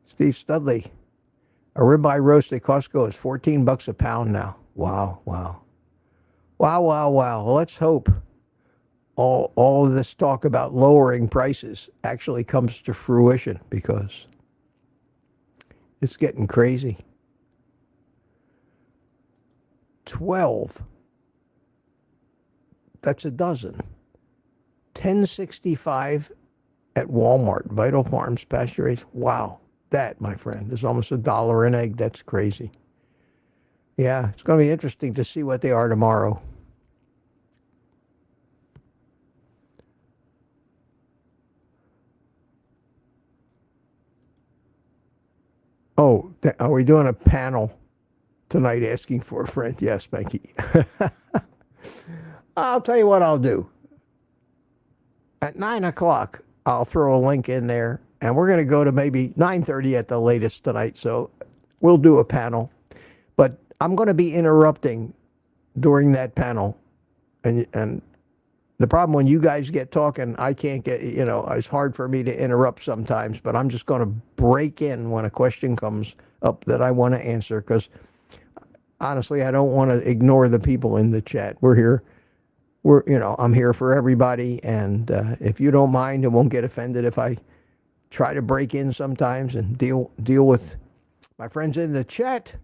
Speaker 1: Steve Studley. A ribeye roast at Costco is 14 bucks a pound now. Wow, wow. Wow, wow, wow. Well, let's hope all of this talk about lowering prices actually comes to fruition, because it's getting crazy. 12. That's a dozen. $10.65 at Walmart. Vital Farms pasture raised. Wow. That, my friend, is almost $1 an egg. That's crazy. Yeah, it's going to be interesting to see what they are tomorrow. Oh, are we doing a panel tonight asking for a friend? Yes, Spanky. I'll tell you what I'll do. At 9 o'clock, I'll throw a link in there, and we're going to go to maybe 9:30 at the latest tonight, so we'll do a panel. But I'm going to be interrupting during that panel, and the problem when you guys get talking, I can't get, it's hard for me to interrupt sometimes, but I'm just going to break in when a question comes up that I want to answer, because honestly, I don't want to ignore the people in the chat. We're here. I'm here for everybody, and if you don't mind and won't get offended if I try to break in sometimes and deal with my friends in the chat,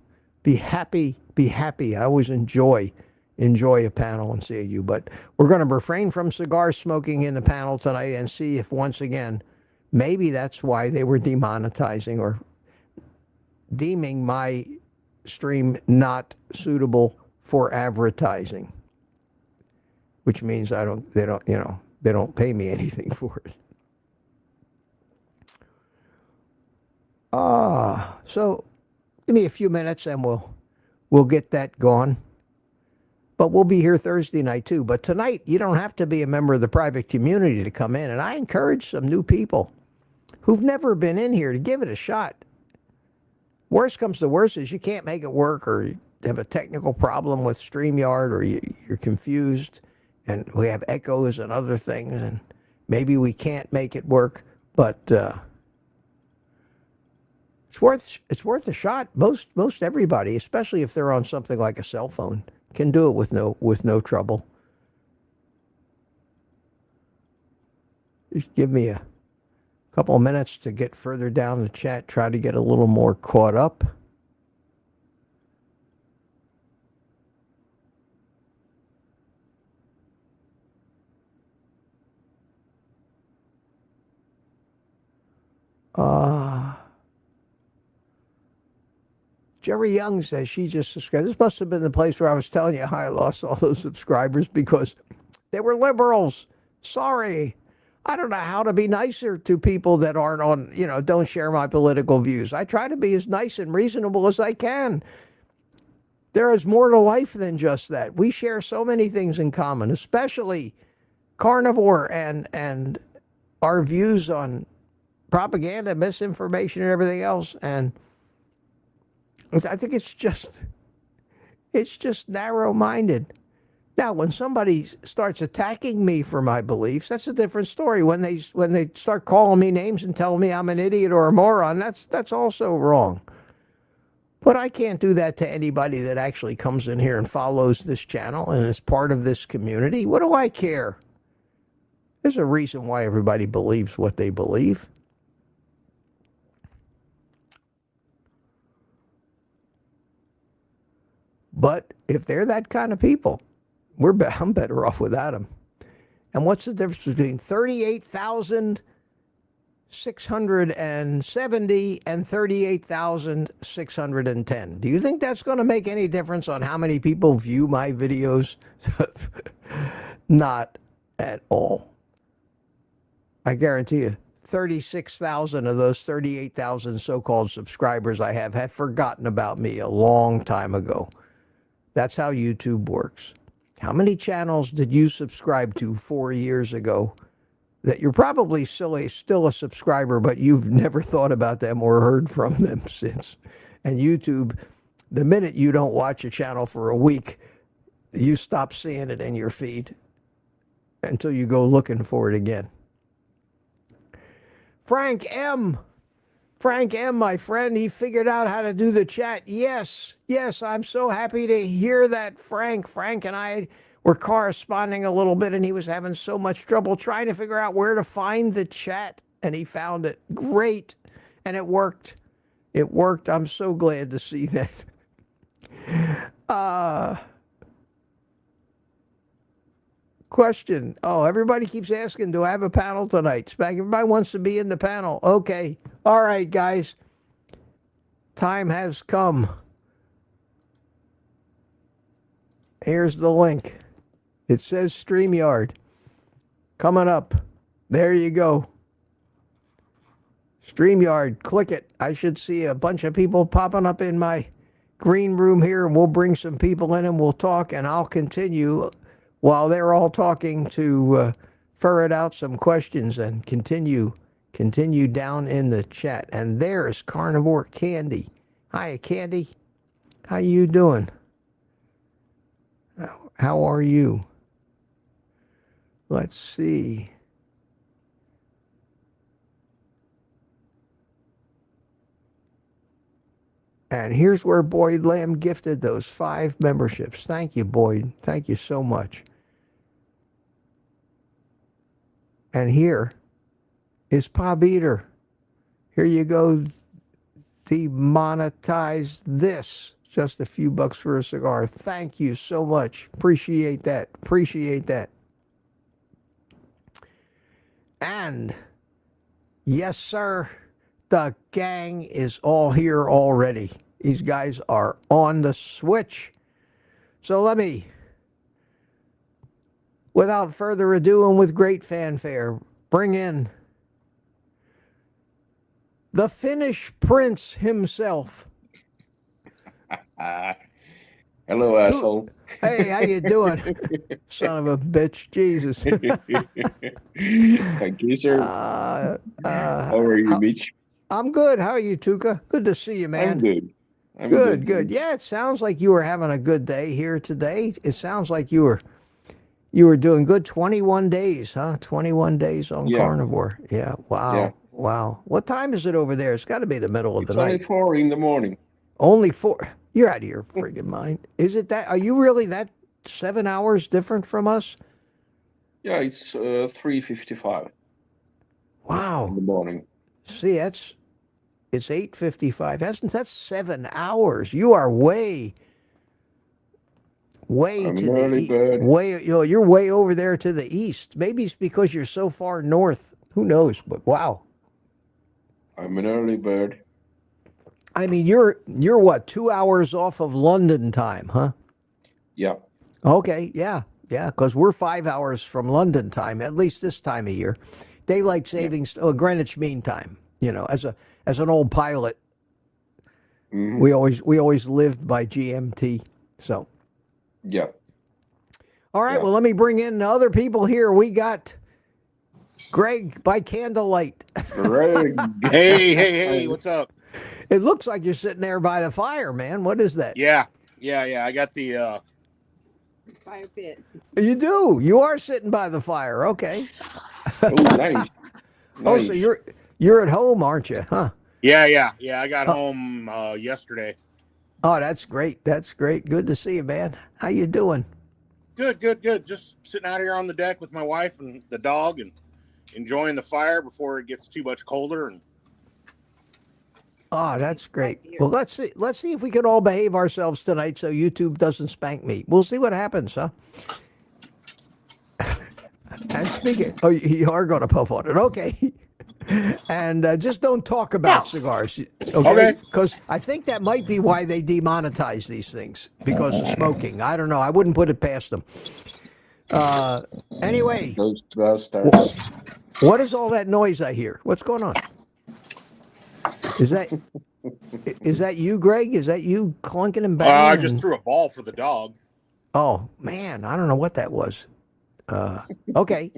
Speaker 1: be happy. I always enjoy enjoy a panel and see you. But we're going to refrain from cigar smoking in the panel tonight and see if once again, maybe that's why they were demonetizing or deeming my stream not suitable for advertising, which means they don't pay me anything for it. So give me a few minutes and we'll get that going. But we'll be here Thursday night too. But tonight, you don't have to be a member of the private community to come in. And I encourage some new people who've never been in here to give it a shot. Worst comes to worst is you can't make it work, or you have a technical problem with StreamYard, or you're confused and we have echoes and other things, and maybe we can't make it work. But it's worth a shot. Most everybody, especially if they're on something like a cell phone, can do it with no trouble. Just give me a couple of minutes to get further down the chat, try to get a little more caught up. Jerry Young says she just subscribed. This must have been the place where I was telling you how I lost all those subscribers because they were liberals. Sorry. I don't know how to be nicer to people that aren't on, don't share my political views. I try to be as nice and reasonable as I can. There is more to life than just that. We share so many things in common, especially carnivore and our views on propaganda, misinformation, and everything else. And I think it's just narrow-minded. Now, when somebody starts attacking me for my beliefs, that's a different story. When they start calling me names and telling me I'm an idiot or a moron, that's also wrong. But I can't do that to anybody that actually comes in here and follows this channel and is part of this community. What do I care? There's a reason why everybody believes what they believe. But if they're that kind of people, I'm better off without them. And what's the difference between 38,670 and 38,610? Do you think that's going to make any difference on how many people view my videos? Not at all. I guarantee you, 36,000 of those 38,000 so-called subscribers I have forgotten about me a long time ago. That's how YouTube works. How many channels did you subscribe to 4 years ago that you're probably still a subscriber, but you've never thought about them or heard from them since? And YouTube, the minute you don't watch a channel for a week, you stop seeing it in your feed until you go looking for it again. Frank M., my friend, he figured out how to do the chat. Yes, I'm so happy to hear that, Frank. Frank and I were corresponding a little bit, and he was having so much trouble trying to figure out where to find the chat, and he found it. Great, and it worked. I'm so glad to see that. Question. Oh, everybody keeps asking, do I have a panel tonight? Everybody wants to be in the panel. Okay. All right, guys. Time has come. Here's the link. It says StreamYard. Coming up. There you go. StreamYard. Click it. I should see a bunch of people popping up in my green room here, and we'll bring some people in and we'll talk, and I'll continue while they're all talking to ferret out some questions and continue down in the chat. And there's Carnivore Candy. Hi, Candy. How you doing? How are you? Let's see. And here's where Boyd Lamb gifted those 5 memberships. Thank you, Boyd. Thank you so much. And here is Pop Eater. Here you go. Demonetize this Just a few bucks for a cigar. Thank you so much. Appreciate that. Appreciate that. And yes, sir, the gang is all here already. These guys are on the switch. So let me, without further ado and with great fanfare, bring in the Finnish prince himself.
Speaker 2: Hello, asshole.
Speaker 1: Hey, how you doing? Son of a bitch. Jesus.
Speaker 2: Thank you, sir. How are you, Mitch?
Speaker 1: I'm good. How are you, Tuka? Good to see you, man.
Speaker 2: I'm good.
Speaker 1: Good.
Speaker 2: Thanks.
Speaker 1: Yeah, it sounds like you were having a good day here today. It sounds like you were doing good. 21 days, huh? 21 days on carnivore. Yeah. Wow.
Speaker 2: Yeah.
Speaker 1: Wow. What time is it over there? It's got to be the middle of the night.
Speaker 2: It's only 4 in the morning.
Speaker 1: Only 4. You're out of your friggin' mind. Is it that? Are you really that 7 hours different from us?
Speaker 2: Yeah, it's 3:55.
Speaker 1: Wow.
Speaker 2: In the morning.
Speaker 1: See, it's 8:55. That's 7 hours. You are way
Speaker 2: I'm
Speaker 1: to
Speaker 2: an early
Speaker 1: the
Speaker 2: bird.
Speaker 1: you're way over there to the east. Maybe it's because you're so far north. Who knows? But wow.
Speaker 2: I'm an early bird.
Speaker 1: I mean, you're what, 2 hours off of London time, huh?
Speaker 2: Yeah.
Speaker 1: Okay, yeah, because we're 5 hours from London time, at least this time of year. Daylight savings, Greenwich Mean Time. You know, as an old pilot, we always lived by GMT. So,
Speaker 2: yeah.
Speaker 1: All right, well, let me bring in the other people here. We got Greg by candlelight.
Speaker 2: Greg.
Speaker 3: Hey, what's up?
Speaker 1: It looks like you're sitting there by the fire, man. What is that?
Speaker 3: Yeah. I got the
Speaker 4: fire pit.
Speaker 1: You do. You are sitting by the fire. Okay.
Speaker 2: Oh, nice.
Speaker 1: Oh, so you're at home, aren't you? Huh?
Speaker 3: Yeah. I got home yesterday.
Speaker 1: Oh, that's great. That's great. Good to see you, man. How you doing?
Speaker 3: Good. Just sitting out here on the deck with my wife and the dog and enjoying the fire before it gets too much colder. And
Speaker 1: oh, that's great. Well, let's see if we can all behave ourselves tonight so YouTube doesn't spank me. We'll see what happens, huh? And speaking, you are going to puff on it. Okay. And just don't talk about cigars, okay? Because I think that might be why they demonetize these things, because of smoking. I don't know. I wouldn't put it past them. Anyway, what is all that noise I hear? What's going on? Is that you, Greg? Is that you clunking and banging?
Speaker 3: I just threw a ball for the dog.
Speaker 1: Oh man, I don't know what that was. Okay.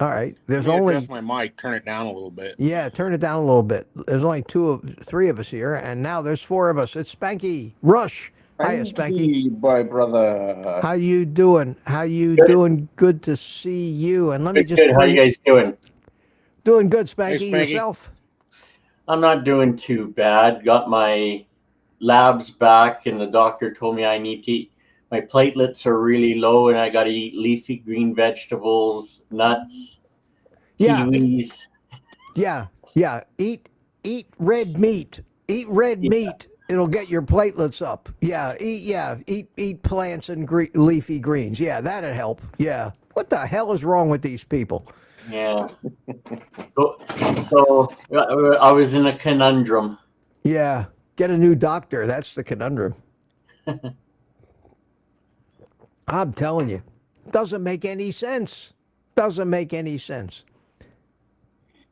Speaker 1: All right. There's
Speaker 3: only adjust my mic, turn it down a little bit.
Speaker 1: Yeah, turn it down a little bit. There's only 3 of us here, and now there's 4 of us. It's Spanky Rush. Hiya, Spanky.
Speaker 2: Bye, brother.
Speaker 1: How you doing? Doing? Good to see you. And let me just.
Speaker 5: Good. How you guys doing?
Speaker 1: Doing good, Spanky.
Speaker 3: Hey, Spanky.
Speaker 1: Yourself?
Speaker 5: I'm not doing too bad. Got my labs back, and the doctor told me I need to eat. My platelets are really low, and I got to eat leafy green vegetables, nuts, kiwis.
Speaker 1: Yeah. Eat red meat. Eat red meat. It'll get your platelets up. Eat plants and leafy greens. Yeah, that'd help. Yeah. What the hell is wrong with these people?
Speaker 5: Yeah. So I was in a conundrum.
Speaker 1: Yeah. Get a new doctor. That's the conundrum. I'm telling you, doesn't make any sense. Doesn't make any sense.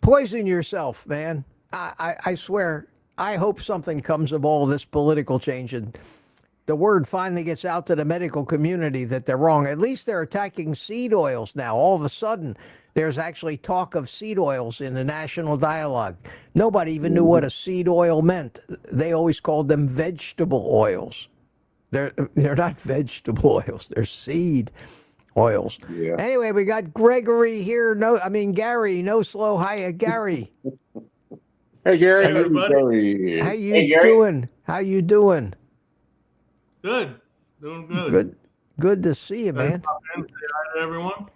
Speaker 1: Poison yourself, man. I swear, I hope something comes of all this political change and the word finally gets out to the medical community that they're wrong. At least they're attacking seed oils now. All of a sudden, there's actually talk of seed oils in the national dialogue. Nobody even knew what a seed oil meant. They always called them vegetable oils. They're not vegetable oils. They're seed oils.
Speaker 2: Yeah.
Speaker 1: Anyway, we got Gregory here. Gary. No slow. Hiya, Gary.
Speaker 3: Hey, Gary.
Speaker 2: Hey, everybody.
Speaker 1: How you doing? How you doing?
Speaker 6: Good. Doing good.
Speaker 1: Good to see you, man.
Speaker 6: Say hi to everyone.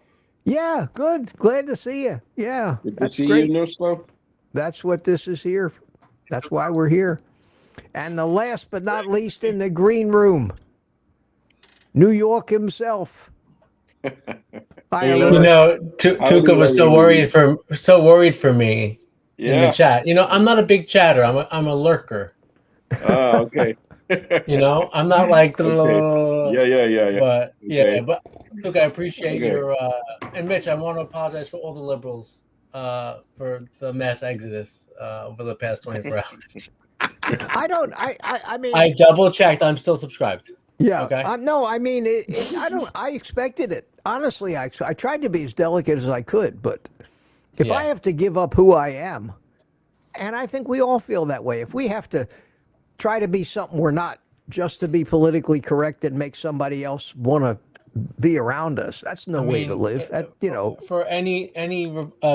Speaker 1: Yeah, good. Glad to see you. Yeah,
Speaker 2: Good to
Speaker 1: that's
Speaker 2: see
Speaker 1: great.
Speaker 2: you, No Slow.
Speaker 1: That's what this is here. That's why we're here. And the last but not least in the green room, New York himself. Hi,
Speaker 2: Hello.
Speaker 1: Lewis.
Speaker 7: You know,
Speaker 2: Howdy,
Speaker 7: Tuka was so worried for me in the
Speaker 2: Yeah.
Speaker 7: chat. You know, I'm not a big chatter. I'm a lurker.
Speaker 2: Ah, okay.
Speaker 7: You know, I'm not like
Speaker 2: Okay. Yeah.
Speaker 7: but
Speaker 2: Okay.
Speaker 7: but look, I appreciate
Speaker 2: Okay.
Speaker 7: your and Mitch, I want to apologize for all the liberals for the mass exodus over the past 24 hours.
Speaker 1: I mean,
Speaker 7: I double checked. I'm still subscribed.
Speaker 1: yeah.
Speaker 7: Okay.
Speaker 1: I mean, I expected it. Honestly, I tried to be as delicate as I could, but if I
Speaker 7: Yeah.
Speaker 1: have to give up who I am, and I think we all feel that way, if we have to try to be something we're not just to be politically correct and make somebody else want to be around us, that's no way to live.
Speaker 7: For any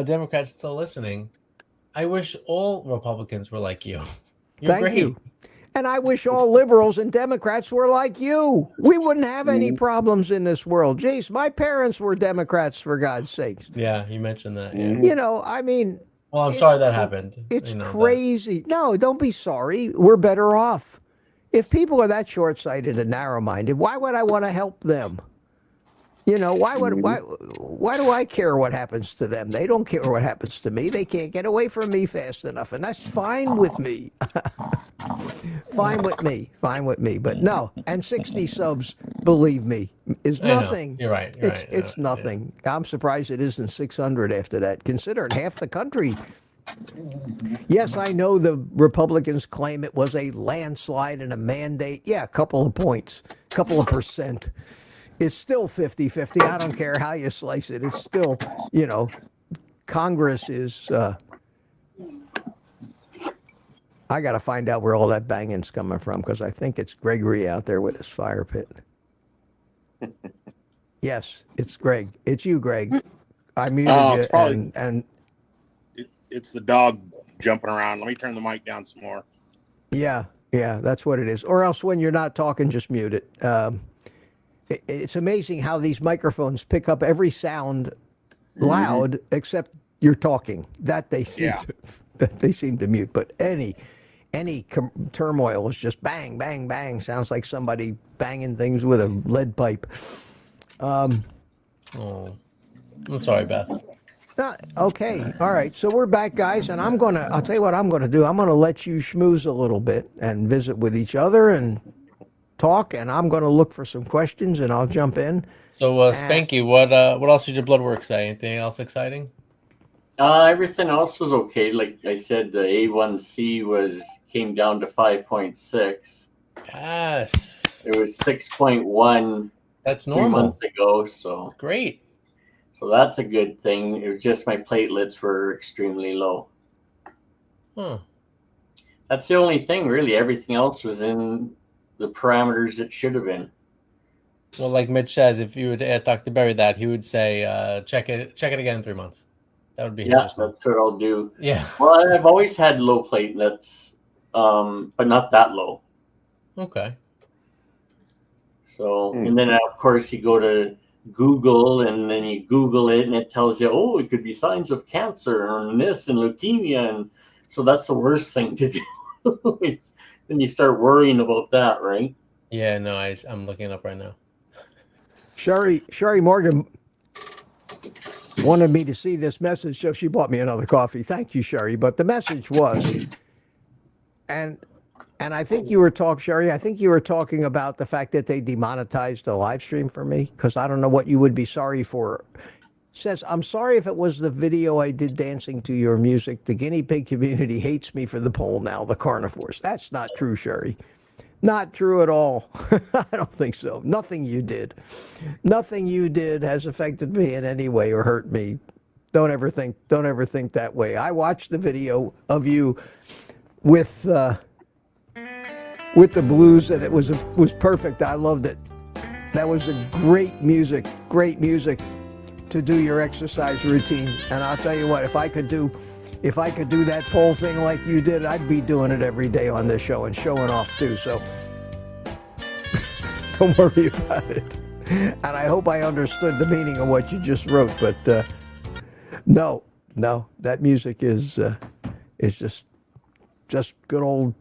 Speaker 7: Democrats still listening, I wish all Republicans were like you. You're
Speaker 1: Thank
Speaker 7: great.
Speaker 1: you. And I wish all liberals and Democrats were like you. We wouldn't have any problems in this world. Jeez, my parents were Democrats, for God's sakes.
Speaker 7: Yeah, you mentioned that. Yeah.
Speaker 1: You know, I mean,
Speaker 7: Well, I'm
Speaker 1: it's
Speaker 7: sorry that happened.
Speaker 1: It's
Speaker 7: You know,
Speaker 1: crazy. No, don't be sorry. We're better off. If people are that short-sighted and narrow-minded, why would I want to help them? You know, why do I care what happens to them? They don't care what happens to me. They can't get away from me fast enough, and that's fine with me. Fine with me. But no, and 60 subs, believe me, is
Speaker 7: I know.
Speaker 1: nothing.
Speaker 7: You're right.
Speaker 1: It's nothing. Yeah. I'm surprised it isn't 600 after that, considering half the country. Yes, I know the Republicans claim it was a landslide and a mandate. Yeah, a couple of points, a couple of percent. It's still 50-50. I don't care how you slice it. It's still, you know, Congress is... I got to find out where all that banging's coming from, because I think it's Gregory out there with his fire pit. Yes, it's Greg. It's you, Greg. I muted you.
Speaker 3: It's probably-
Speaker 1: and
Speaker 3: It's the dog jumping around. Let me turn the mic down some more.
Speaker 1: yeah, that's what it is. Or else when you're not talking, just mute it. It's amazing how these microphones pick up every sound loud except you're talking. That they seem to mute. But any turmoil is just bang, bang, bang. Sounds like somebody banging things with a lead pipe.
Speaker 7: Oh, I'm sorry, Beth.
Speaker 1: Okay, all right. So we're back, guys, and I'll tell you what I'm gonna do. I'm gonna let you schmooze a little bit and visit with each other and talk, and I'm gonna look for some questions, and I'll jump in.
Speaker 7: So, Spanky, what else did your blood work say? Anything else exciting?
Speaker 5: Everything else was okay. Like I said, the A1C came down to 5.6.
Speaker 7: Yes.
Speaker 5: It was 6.1
Speaker 7: That's
Speaker 5: 3
Speaker 7: normal.
Speaker 5: months ago. So
Speaker 7: Great.
Speaker 5: that's a good thing. It was just my platelets were extremely low.
Speaker 7: Huh.
Speaker 5: That's the only thing, really. Everything else was in the parameters it should have been.
Speaker 7: Well, like Mitch says, if you were to ask Dr. Berry that, he would say, check it again in 3 months. That would be his response.
Speaker 5: That's what I'll do.
Speaker 7: Yeah.
Speaker 5: Well, I've always had low platelets, but not that low.
Speaker 7: Okay.
Speaker 5: So, and then of course you go to Google, and then you Google it, and it tells you, oh, it could be signs of cancer and this and leukemia, and so that's the worst thing to do. Then you start worrying about that, right?
Speaker 7: Yeah. No, I'm looking it up right now.
Speaker 1: Sherry Morgan wanted me to see this message, so she bought me another coffee. Thank you, Sherry. But the message was, and I think you were Sherry, I think you were talking about the fact that they demonetized the live stream for me, because I don't know what you would be sorry for. It says, I'm sorry if it was the video I did dancing to your music. The guinea pig community hates me for the poll now, the carnivores. That's not true, Sherry. Not true at all. I don't think so. Nothing you did has affected me in any way or hurt me. Don't ever think that way. I watched the video of you with the blues, and it was perfect. I loved it. That was a great music to do your exercise routine. And I'll tell you what, if I could do that pole thing like you did, I'd be doing it every day on this show and showing off too. So don't worry about it. And I hope I understood the meaning of what you just wrote. But no, that music is just good old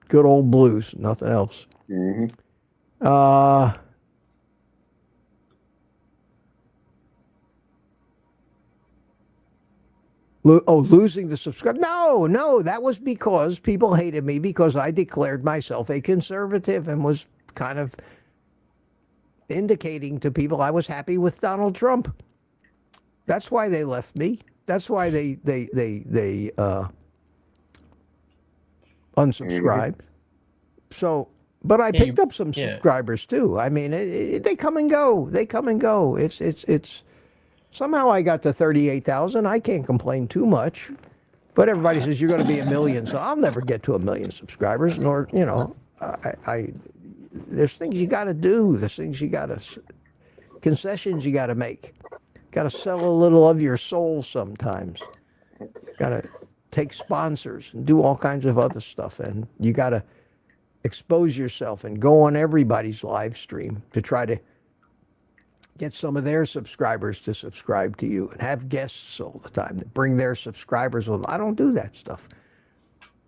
Speaker 1: good old blues, nothing else. Losing the subscribe? No, that was because people hated me because I declared myself a conservative and was kind of indicating to people I was happy with Donald Trump. That's why they left me. That's why they unsubscribed. So, but I picked up some subscribers too. I mean, they come and go. They come and go. It's somehow I got to 38,000. I can't complain too much. But everybody says you're going to be 1 million, so I'll never get to 1 million subscribers. Nor, you know, there's things you got to do. There's things you got to, concessions you got to make. Got to sell a little of your soul sometimes. Got to take sponsors and do all kinds of other stuff. And you got to expose yourself and go on everybody's live stream to try to get some of their subscribers to subscribe to you and have guests all the time that bring their subscribers with them. I don't do that stuff.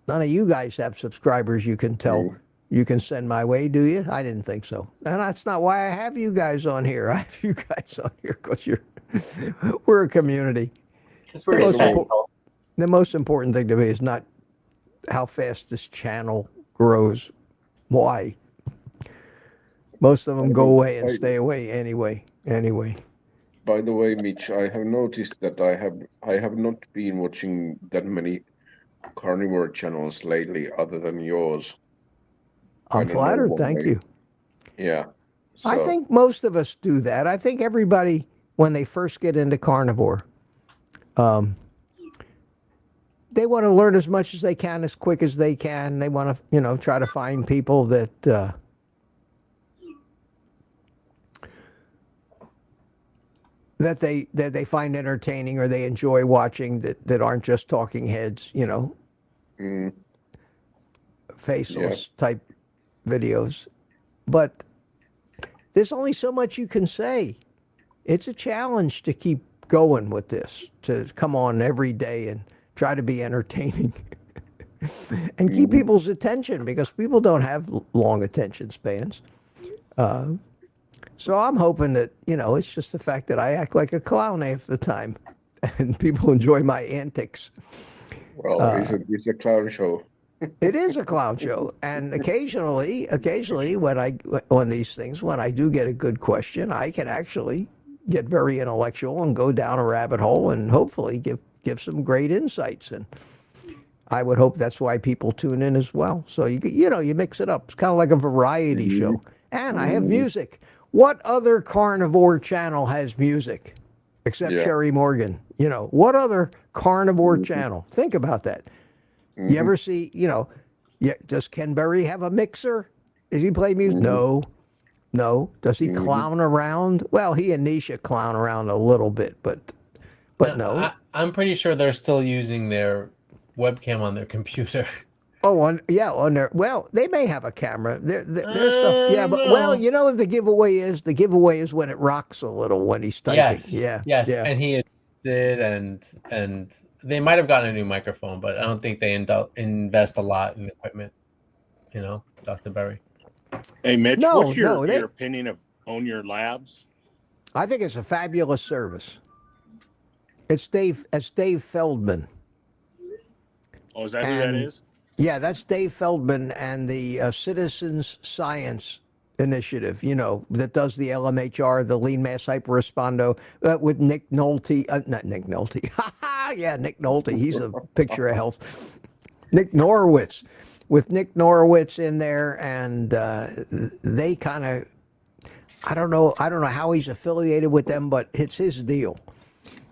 Speaker 1: None of you guys have subscribers you can tell you can send my way, do you? I didn't think so. And that's not why I have you guys on here. I have you guys on here because we're a community. The most important thing to me is not how fast this channel grows. Why? Most of them go away and stay away anyway.
Speaker 2: By the way, Mitch, I have noticed that I have not been watching that many carnivore channels lately other than yours.
Speaker 1: I'm flattered, thank you.
Speaker 2: Yeah. So.
Speaker 1: I think most of us do that. I think everybody, when they first get into carnivore, they want to learn as much as they can, as quick as they can. They want to, try to find people that they find entertaining or they enjoy watching that aren't just talking heads, faceless type videos. But there's only so much you can say. It's a challenge to keep going with this, to come on every day and try to be entertaining and keep people's attention, because people don't have long attention spans. So I'm hoping that, it's just the fact that I act like a clown half the time and people enjoy my antics.
Speaker 2: Well, it's a clown show.
Speaker 1: It is a clown show. And occasionally when on these things, when I do get a good question, I can actually get very intellectual and go down a rabbit hole and hopefully give some great insights. And I would hope that's why people tune in as well. So you mix it up. It's kind of like a variety show. And I have music. What other carnivore channel has music except Sherry Morgan? What other carnivore channel? Think about that. You ever see, does Ken Berry have a mixer? Does he play music? No. Does he clown around? Well, he and Nisha clown around a little bit, but no.
Speaker 7: I'm pretty sure they're still using their webcam on their computer.
Speaker 1: Oh, on their, well, they may have a camera. Their stuff, but the giveaway is? The giveaway is when it rocks a little when he's typing.
Speaker 7: Yes, and he admits it, and they might have gotten a new microphone, but I don't think they invest a lot in equipment. Dr. Berry.
Speaker 3: Hey, Mitch, what's your opinion of Own Your Labs?
Speaker 1: I think it's a fabulous service. It's Dave Feldman.
Speaker 3: Oh, is that who that is?
Speaker 1: Yeah, that's Dave Feldman and the Citizens Science Initiative, that does the LMHR, the Lean Mass Hyperrespondo, with Nick Nolte. Not Nick Nolte. Yeah, Nick Nolte. He's a picture of health. Nick Norowitz. With Nick Norowitz in there, and they kind of, I don't know how he's affiliated with them, but it's his deal.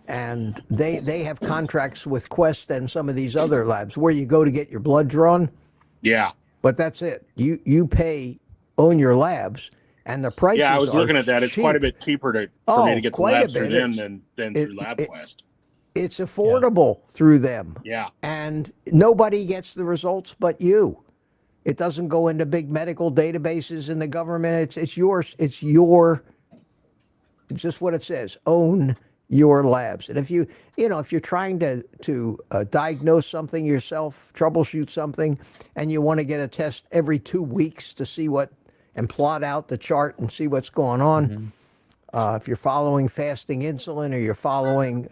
Speaker 1: And they have contracts with Quest and some of these other labs where you go to get your blood drawn.
Speaker 3: Yeah.
Speaker 1: But that's it. You pay Own Your Labs, and the prices.
Speaker 3: Yeah, I was looking at that. It's
Speaker 1: cheap.
Speaker 3: Quite a bit cheaper for me to get the labs through them than through LabQuest.
Speaker 1: It's affordable through them.
Speaker 3: Yeah. And
Speaker 1: nobody gets the results but you. It doesn't go into big medical databases in the government. It's yours. It's just what it says. Own your labs. And if if you're trying to diagnose something yourself, troubleshoot something, and you want to get a test every 2 weeks to see and plot out the chart and see what's going on. If you're following fasting insulin, or you're following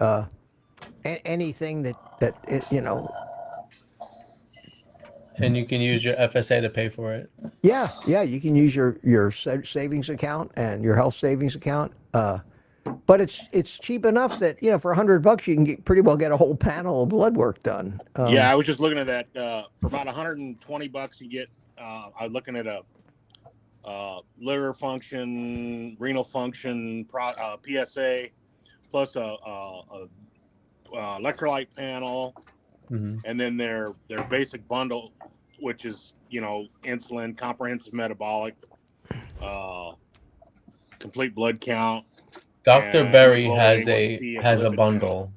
Speaker 1: anything that.
Speaker 7: And you can use your FSA to pay for it.
Speaker 1: Yeah, you can use your savings account and your health savings account. But it's cheap enough that for $100 you can pretty well get a whole panel of blood work done.
Speaker 3: Yeah, I was just looking at that. For about $120, you get. I was looking at a liver function, renal function, PSA, plus a electrolyte panel, and then their basic bundle, which is insulin, comprehensive metabolic, complete blood count.
Speaker 7: Dr.
Speaker 3: and
Speaker 7: Berry
Speaker 3: hemoglobin A1C
Speaker 7: has
Speaker 3: and
Speaker 7: a
Speaker 3: lipid
Speaker 7: bundle.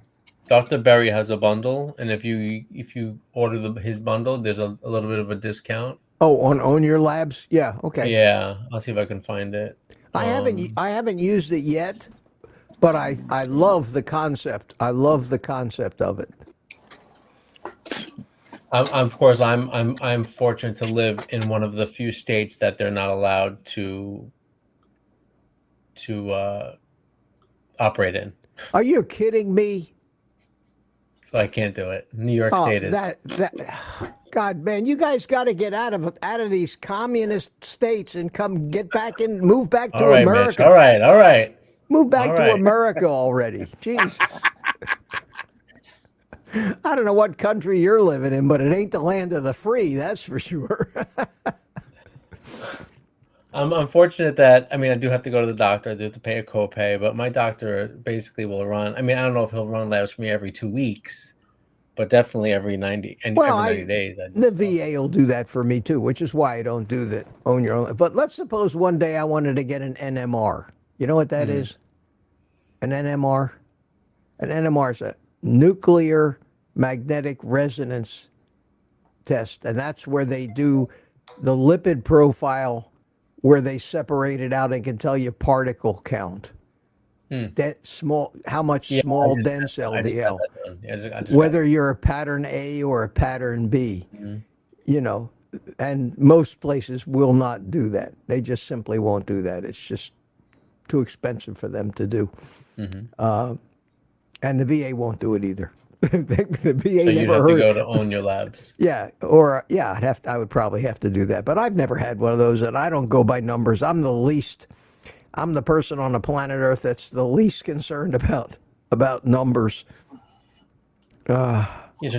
Speaker 7: Dr. Berry has a bundle, and if you order his bundle, there's a little bit of a discount.
Speaker 1: Oh, on your labs? Yeah, okay.
Speaker 7: Yeah, I'll see if I can find it.
Speaker 1: I haven't used it yet, but I love the concept. I love the concept of it.
Speaker 7: Of course, I'm fortunate to live in one of the few states that they're not allowed to operate in.
Speaker 1: Are you kidding me?
Speaker 7: So I can't do it. New York State is.
Speaker 1: God, man, you guys got to get out of these communist states and move back to
Speaker 7: All right,
Speaker 1: America.
Speaker 7: Mitch. All right.
Speaker 1: Move back to America already. Jesus. I don't know what country you're living in, but it ain't the land of the free, that's for sure.
Speaker 7: I'm unfortunate that, I do have to go to the doctor. I do have to pay a copay, but my doctor basically will run. I don't know if he'll run labs for me every 2 weeks, but definitely every 90 days.
Speaker 1: The VA will do that for me too, which is why I don't do that. Own your own. But let's suppose one day I wanted to get an NMR. You know what that is? An NMR? An NMR is a nuclear magnetic resonance test, and that's where they do the lipid profile, where they separate it out and can tell you particle count. That how much small dense LDL, whether you're a pattern A or a pattern B, and most places will not do that. They just simply won't do that. It's just too expensive for them to do. And the VA won't do it either. The VA
Speaker 7: so you'd have to go to own your labs.
Speaker 1: I would probably have to do that. But I've never had one of those, and I don't go by numbers. I'm the person on the planet Earth that's the least concerned about numbers.
Speaker 7: So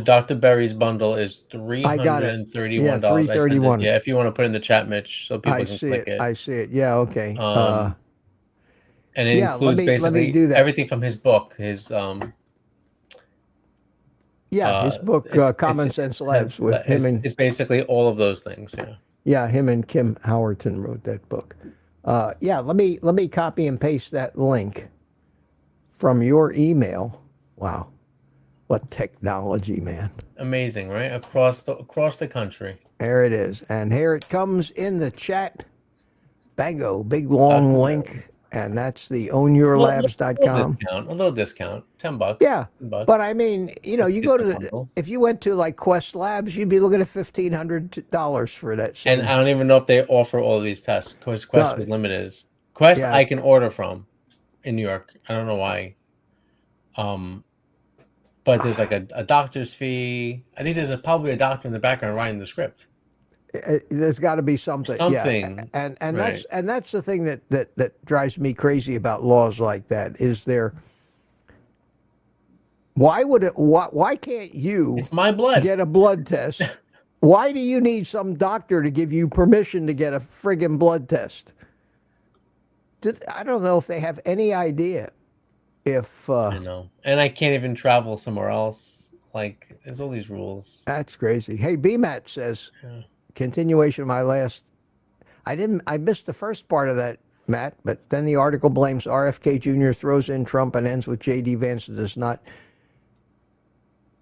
Speaker 7: Dr. Berry's bundle is $331.
Speaker 1: I got it. Yeah, $331.
Speaker 7: Yeah, if you want to put in the chat, Mitch, so people can click it.
Speaker 1: I see it. Yeah, okay.
Speaker 7: And it includes basically everything from his book, his
Speaker 1: book, Common Sense Labs, with him and
Speaker 7: it's basically all of those things.
Speaker 1: Yeah, him and Kim Howerton wrote that book. Let me copy and paste that link from your email. Wow, what technology, man!
Speaker 7: Amazing, right? Across the country.
Speaker 1: There it is, and here it comes in the chat. Bango, big long link. And that's the ownyourlabs.com.
Speaker 7: A little discount, $10.
Speaker 1: Yeah,
Speaker 7: $10.
Speaker 1: But you go to if you went to like Quest Labs, you'd be looking at $1,500 for that.
Speaker 7: And I don't even know if they offer all these tests because Quest was limited. Quest I can order from in New York. I don't know why. But there's like a doctor's fee. I think there's probably a doctor in the background writing the script.
Speaker 1: There's got to be something. Yeah. And that's the thing that drives me crazy about laws like that. Is there? Why can't you?
Speaker 7: It's my blood.
Speaker 1: Get a blood test. Why do you need some doctor to give you permission to get a friggin' blood test? I don't know if they have any idea.
Speaker 7: I know, and I can't even travel somewhere else. Like, there's all these rules.
Speaker 1: That's crazy. Hey, BMAT says. Yeah. Continuation of my last. I missed the first part of that, Matt, but then the article blames RFK Jr., throws in Trump, and ends with J.D. Vance does not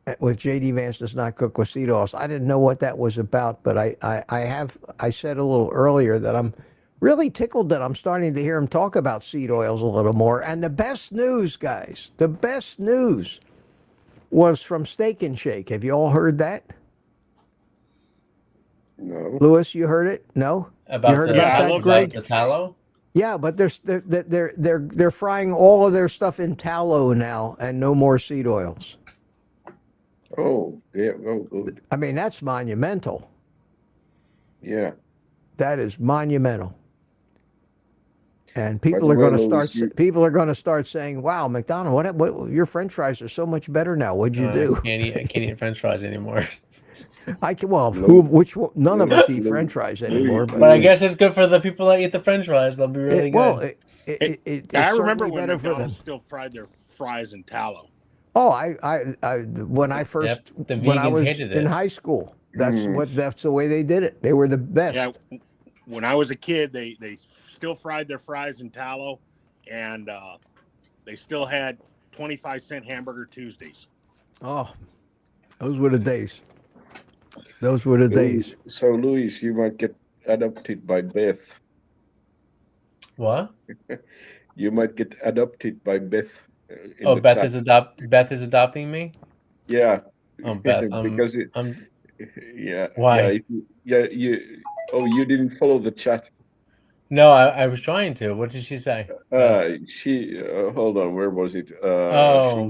Speaker 1: cook quesadillas. I didn't know what that was about, but I said a little earlier that I'm really tickled that I'm starting to hear him talk about seed oils a little more. And the best news, guys, the best news was from Steak and Shake. Have you all heard that?
Speaker 2: No.
Speaker 1: Louis, you heard it? No?
Speaker 7: About
Speaker 1: You heard
Speaker 7: the,
Speaker 1: about
Speaker 3: I
Speaker 1: that,
Speaker 3: love
Speaker 1: Greg?
Speaker 7: the tallow?
Speaker 1: Yeah, but they're frying all of their stuff in tallow now and no more seed oils.
Speaker 2: Oh, yeah. Oh, good.
Speaker 1: I mean, that's monumental.
Speaker 2: Yeah.
Speaker 1: That is monumental. And
Speaker 2: By
Speaker 1: people
Speaker 2: the
Speaker 1: are
Speaker 2: way,
Speaker 1: going to
Speaker 2: Louis,
Speaker 1: start. People are going to start saying, "Wow, McDonald, what? Your French fries are so much better now. What'd you do?"
Speaker 7: I can't eat French fries anymore.
Speaker 1: I can. Well,
Speaker 2: Louis,
Speaker 1: none of us eat
Speaker 2: Louis,
Speaker 1: French fries anymore.
Speaker 2: Louis,
Speaker 7: But I guess it's good for the people that eat the French fries. They'll be really good.
Speaker 1: It's
Speaker 3: I remember
Speaker 1: certainly
Speaker 3: when
Speaker 1: better for them.
Speaker 3: McDonald's still fried their fries in tallow.
Speaker 1: Oh, when I first
Speaker 7: the
Speaker 1: when I
Speaker 7: vegans
Speaker 1: was
Speaker 7: hated
Speaker 1: in
Speaker 7: it.
Speaker 1: high school, that's the way they did it. They were the best.
Speaker 3: Yeah, when I was a kid, they still fried their fries in tallow, and they still had 25-cent hamburger Tuesdays.
Speaker 1: Oh, those were the days. Those were the days.
Speaker 2: So, Louis, you might get adopted by Beth.
Speaker 7: What?
Speaker 2: You might get adopted by Beth.
Speaker 7: Oh, Beth is adopting me.
Speaker 2: Yeah.
Speaker 7: Oh, Beth,
Speaker 2: because yeah.
Speaker 7: Why?
Speaker 2: You didn't follow the chat.
Speaker 7: No, I was trying to. What did she say?
Speaker 2: Hold on, where was it?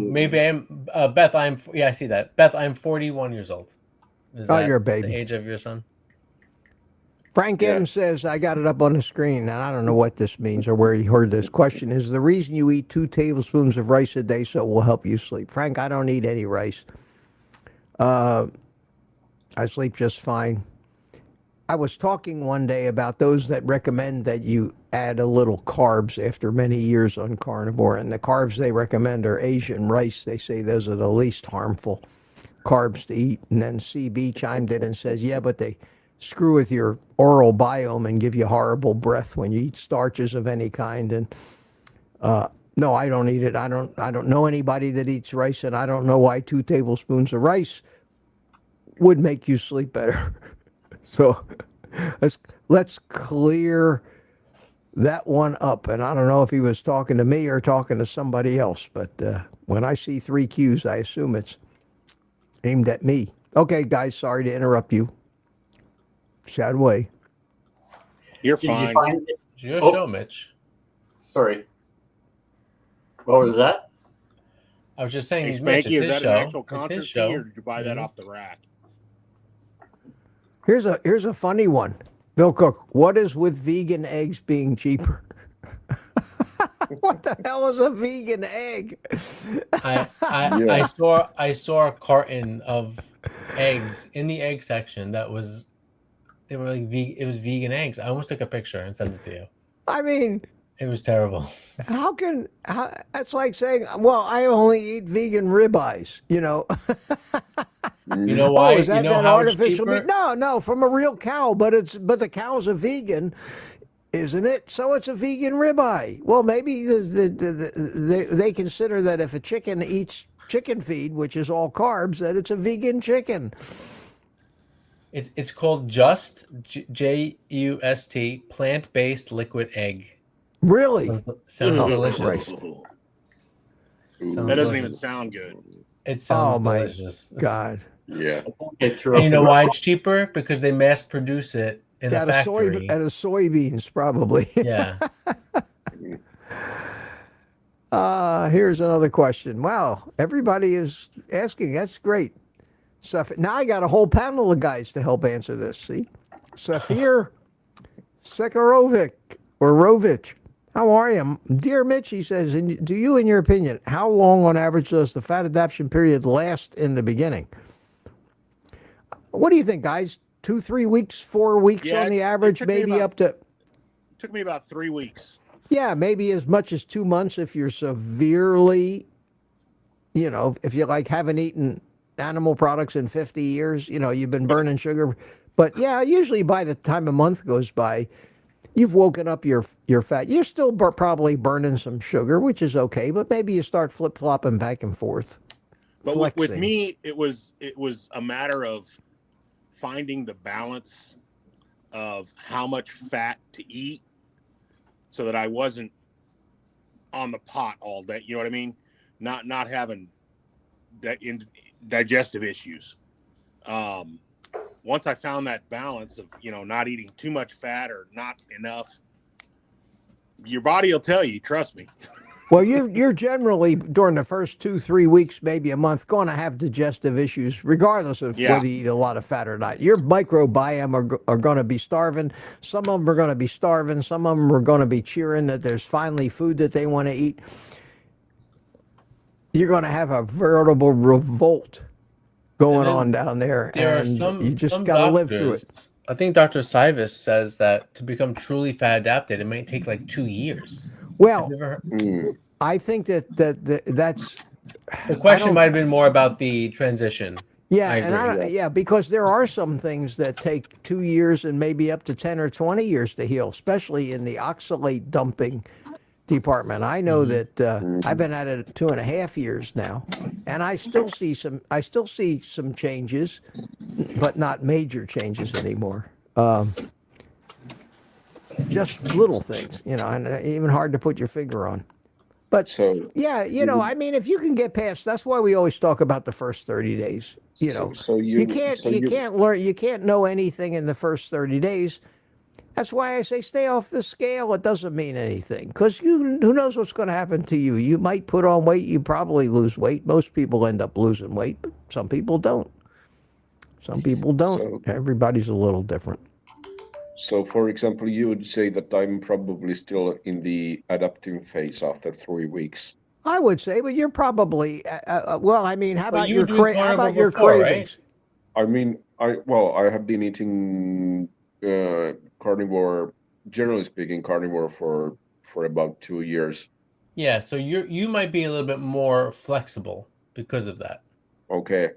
Speaker 7: Maybe I'm Beth. I see that. Beth, I'm 41 years old. Is that
Speaker 1: You're a baby.
Speaker 7: the age of your son?
Speaker 1: Frank M says, I got it up on the screen, and I don't know what this means or where he heard this question. Is the reason you eat 2 tablespoons of rice a day so it will help you sleep? Frank, I don't eat any rice. I sleep just fine. I was talking one day about those that recommend that you add a little carbs after many years on carnivore, and the carbs they recommend are Asian rice. They say those are the least harmful carbs to eat. And then CB chimed in and says, yeah, but they screw with your oral biome and give you horrible breath when you eat starches of any kind. And no, I don't eat it. I don't know anybody that eats rice, and I don't know why 2 tablespoons of rice would make you sleep better. So let's clear that one up. And I don't know if he was talking to me or talking to somebody else, but when I see 3 Qs, I assume it's aimed at me. Okay, guys, sorry to interrupt you. Sad way.
Speaker 3: You're
Speaker 5: Did
Speaker 3: fine.
Speaker 5: you find it?
Speaker 7: It's your show, Mitch.
Speaker 5: Sorry. What was that?
Speaker 7: I was just saying,
Speaker 3: Hey,
Speaker 7: Mitch,
Speaker 3: Spanky,
Speaker 7: it's
Speaker 3: is
Speaker 7: his
Speaker 3: that
Speaker 7: show.
Speaker 3: an actual
Speaker 7: It's
Speaker 3: concert
Speaker 7: his
Speaker 3: tee,
Speaker 7: show.
Speaker 3: or did you buy that off the rack?
Speaker 1: Here's a funny one. Bill Cook, what is with vegan eggs being cheaper? What the hell is a vegan egg?
Speaker 7: I saw a carton of eggs in the egg section that was it was vegan eggs. I almost took a picture and sent it to you.
Speaker 1: I mean,
Speaker 7: it was terrible.
Speaker 1: That's like saying, well, I only eat vegan ribeyes, you know.
Speaker 7: You know why?
Speaker 1: Is that,
Speaker 7: you know
Speaker 1: that
Speaker 7: how
Speaker 1: artificial
Speaker 7: it's cheaper?
Speaker 1: meat? No, from a real cow, but the cow's a vegan, isn't it? So it's a vegan ribeye. Well, maybe they consider that if a chicken eats chicken feed, which is all carbs, that it's a vegan chicken.
Speaker 7: It's called Just JUST plant-based liquid egg.
Speaker 1: Really?
Speaker 7: Sounds
Speaker 1: Oh,
Speaker 7: delicious.
Speaker 3: That doesn't even sound good.
Speaker 7: It sounds
Speaker 1: my
Speaker 7: delicious.
Speaker 1: God.
Speaker 2: Yeah.
Speaker 7: And you know why it's cheaper? Because they mass produce it in a factory.
Speaker 1: Out of soybeans, probably.
Speaker 7: Yeah.
Speaker 1: Here's another question. Wow, everybody is asking. That's great. Now I got a whole panel of guys to help answer this. See, Safir Sekarovic or Rovich. How are you? Dear Mitch, he says, do you, in your opinion, how long on average does the fat adaptation period last in the beginning? What do you think, guys? 2, 3 weeks, 4 weeks on the average, maybe up to...
Speaker 3: It took me about 3 weeks.
Speaker 1: Yeah, maybe as much as 2 months if you're severely, if you haven't eaten animal products in 50 years, you've been burning sugar. But yeah, usually by the time a month goes by, you've woken up your fat. You're still probably burning some sugar, which is okay, but maybe you start flip-flopping back and forth.
Speaker 3: But with me, it was a matter of finding the balance of how much fat to eat so that I wasn't on the pot all day. You know what I mean? Not having digestive issues. Once I found that balance of, not eating too much fat or not enough, your body will tell you, trust me.
Speaker 1: Well, you're generally during the first 2-3 weeks, maybe a month, going to have digestive issues, regardless of whether you eat a lot of fat or not. Your microbiome are going to be starving. Some of them are going to be starving. Some of them are going to be cheering that there's finally food that they want to eat. You're going to have a veritable revolt going on down there,
Speaker 7: There
Speaker 1: and
Speaker 7: are some
Speaker 1: you just
Speaker 7: some
Speaker 1: got to live through it.
Speaker 7: doctors. I think Dr. Sivis says that to become truly fat adapted, it might take like 2 years.
Speaker 1: Well,
Speaker 7: Have you ever heard?
Speaker 2: Mm.
Speaker 1: I think that's
Speaker 7: The question might have been more about the transition.
Speaker 1: yeah,
Speaker 7: I agree.
Speaker 1: because there are some things that take 2 years and maybe up to 10 or 20 years to heal, especially in the oxalate dumping department. I know that I've been at it 2.5 years now, and I still see some changes, but not major changes anymore. Just little things, and even hard to put your finger on. But
Speaker 2: So
Speaker 1: yeah, I mean, if you can get past, that's why we always talk about the first 30 days. You can't know anything in the first 30 days. That's why I say stay off the scale. It doesn't mean anything, because who knows what's going to happen to you. You might put on weight. You probably lose weight. Most people end up losing weight, but some people don't. Some people don't. Everybody's a little different.
Speaker 2: So, for example, you would say that I'm probably still in the adapting phase after 3 weeks.
Speaker 1: I would say, but you're probably well. I mean, how about
Speaker 7: you were doing
Speaker 1: how about
Speaker 7: carnivore
Speaker 1: your
Speaker 7: before,
Speaker 1: cravings?
Speaker 2: I mean, I have been eating carnivore, generally speaking, carnivore for about 2 years.
Speaker 7: Yeah, so you might be a little bit more flexible because of that.
Speaker 2: Okay.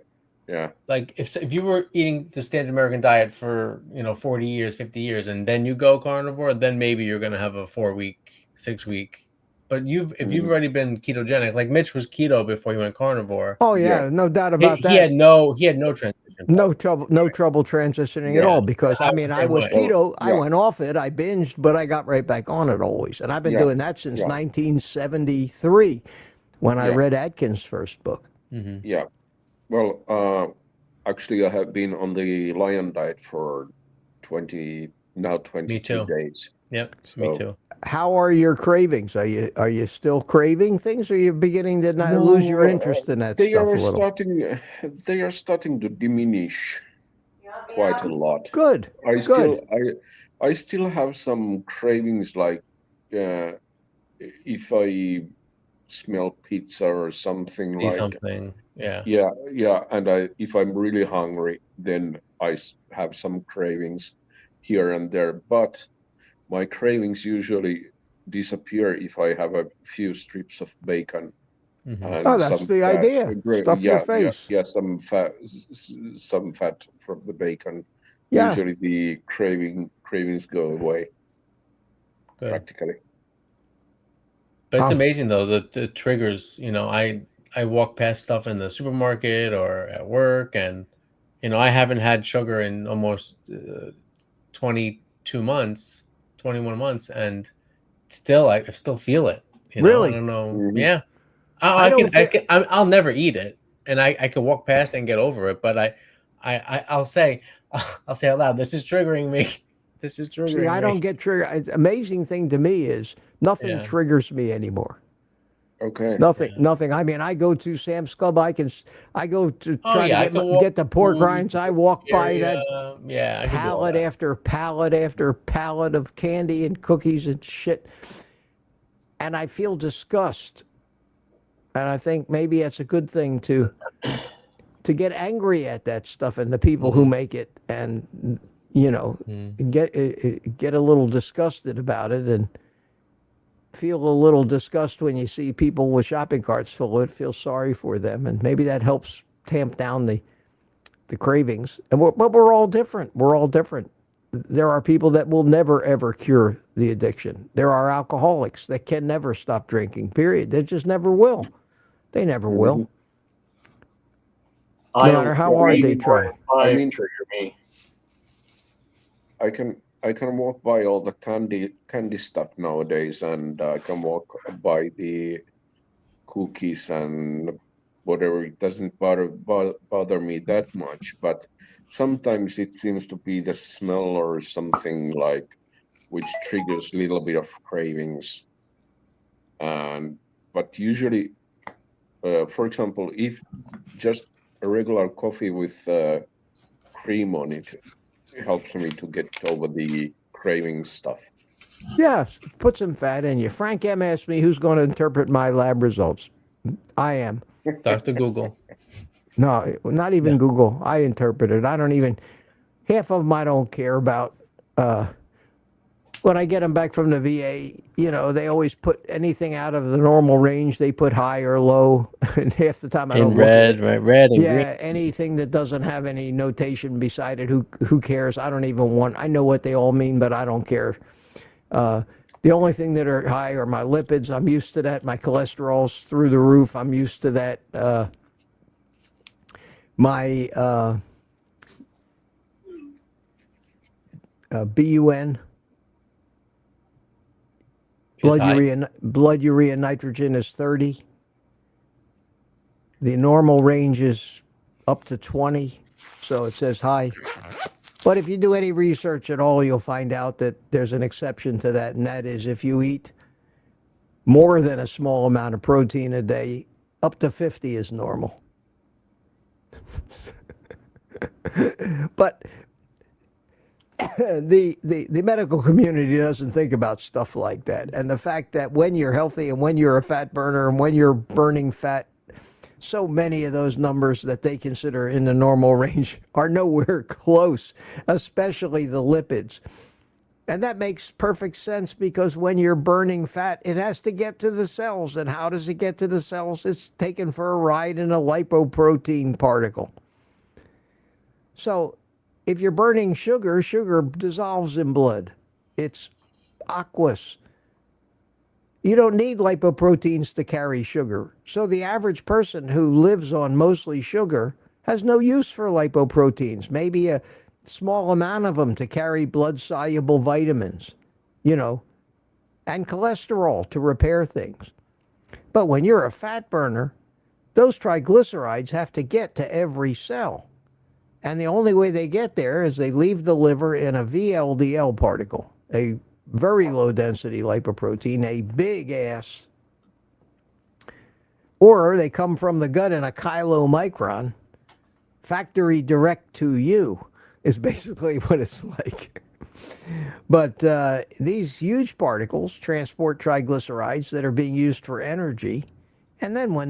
Speaker 2: Yeah.
Speaker 7: Like if you were eating the standard American diet for 40 years, 50 years, and then you go carnivore, then maybe you're gonna have a 4-week, 6-week. But if you've already been ketogenic, like Mitch was keto before he went carnivore.
Speaker 1: Oh yeah, no doubt about that.
Speaker 7: He had no transition.
Speaker 1: No trouble transitioning at all, because I mean I was keto. I went off it. I binged, but I got right back on it always, and I've been doing that since 1973, when I read Atkins' first book.
Speaker 7: Mm-hmm.
Speaker 2: Yeah. Well, actually, I have been on the lion diet for 22 days.
Speaker 7: Yep,
Speaker 2: So,
Speaker 7: me too.
Speaker 1: How are your cravings? Are you still craving things, or are you beginning to lose your interest in that stuff a little?
Speaker 2: They are starting to diminish quite a lot.
Speaker 1: Good.
Speaker 2: I still have some cravings, like if I smell pizza or something like
Speaker 7: something. Yeah.
Speaker 2: And if I'm really hungry, then I have some cravings here and there, but my cravings usually disappear if I have a few strips of bacon.
Speaker 7: Mm-hmm.
Speaker 2: And
Speaker 1: that's the idea. Stuff your face.
Speaker 2: Some fat from the bacon.
Speaker 1: Yeah.
Speaker 2: Usually the cravings go away.
Speaker 7: Good.
Speaker 2: Practically.
Speaker 7: But it's amazing though, the triggers. I walk past stuff in the supermarket or at work, and I haven't had sugar in almost 22 months, 21 months, and still I still feel it.
Speaker 1: Really?
Speaker 7: I don't know.
Speaker 2: Mm-hmm.
Speaker 7: Yeah. I'll never eat it, and I could walk past and get over it, but I'll say out loud, this is triggering me. This is triggering me.
Speaker 1: See, I don't get triggered. Amazing thing to me is nothing triggers me anymore.
Speaker 2: Okay.
Speaker 1: Nothing. I mean, I go to Sam's Club. I go to try to get the pork rinds. I walk by that pallet after pallet after pallet of candy and cookies and shit, and I feel disgust. And I think maybe it's a good thing to get angry at that stuff and the people who make it, and get a little disgusted about it, and feel a little disgust when you see people with shopping carts full of it. Feel sorry for them, and maybe that helps tamp down the cravings. But we're all different. We're all different. There are people that will never ever cure the addiction. There are alcoholics that can never stop drinking. Period. They just never will. They never will. No matter how hard they try.
Speaker 2: I mean,
Speaker 5: trigger me.
Speaker 2: I can I can walk by all the candy stuff nowadays, and I can walk by the cookies and whatever. It doesn't bother me that much, but sometimes it seems to be the smell or something like which triggers a little bit of cravings. And but usually, for example, if just a regular coffee with cream on it helps me to get over the craving stuff.
Speaker 1: Yes, put some fat in you. Frank M asked me who's going to interpret my lab results. I am.
Speaker 7: Dr. Google.
Speaker 1: No, not even Google. I interpret it. I don't even, half of them I don't care about. When I get them back from the VA, you know, they always put anything out of the normal range, they put high or low. And half the time I don't
Speaker 7: In
Speaker 1: look at
Speaker 7: red,
Speaker 1: it.
Speaker 7: right? Red and green.
Speaker 1: Yeah, anything that doesn't have any notation beside it, who cares? I don't even want, I know what they all mean, but I don't care. The only thing that are high are my lipids. I'm used to that. My cholesterol's through the roof. I'm used to that. My BUN,
Speaker 7: Is high.
Speaker 1: blood urea nitrogen is 30. The normal range is up to 20, so it says high. But if you do any research at all, you'll find out that there's an exception to that, and that is if you eat more than a small amount of protein a day, up to 50 is normal. But the medical community doesn't think about stuff like that. And the fact that when you're healthy and when you're a fat burner and when you're burning fat, so many of those numbers that they consider in the normal range are nowhere close, especially the lipids. And that makes perfect sense because when you're burning fat, it has to get to the cells. And how does it get to the cells? It's taken for a ride in a lipoprotein particle. So if you're burning sugar, sugar dissolves in blood. It's aqueous. You don't need lipoproteins to carry sugar. So the average person who lives on mostly sugar has no use for lipoproteins. Maybe a small amount of them to carry blood-soluble vitamins, you know, and cholesterol to repair things. But when you're a fat burner, those triglycerides have to get to every cell. And the only way they get there is they leave the liver in a VLDL particle, a very low density lipoprotein, a big ass, or they come from the gut in a chylomicron. Factory direct to you is basically what it's like. But these huge particles transport triglycerides that are being used for energy. And then when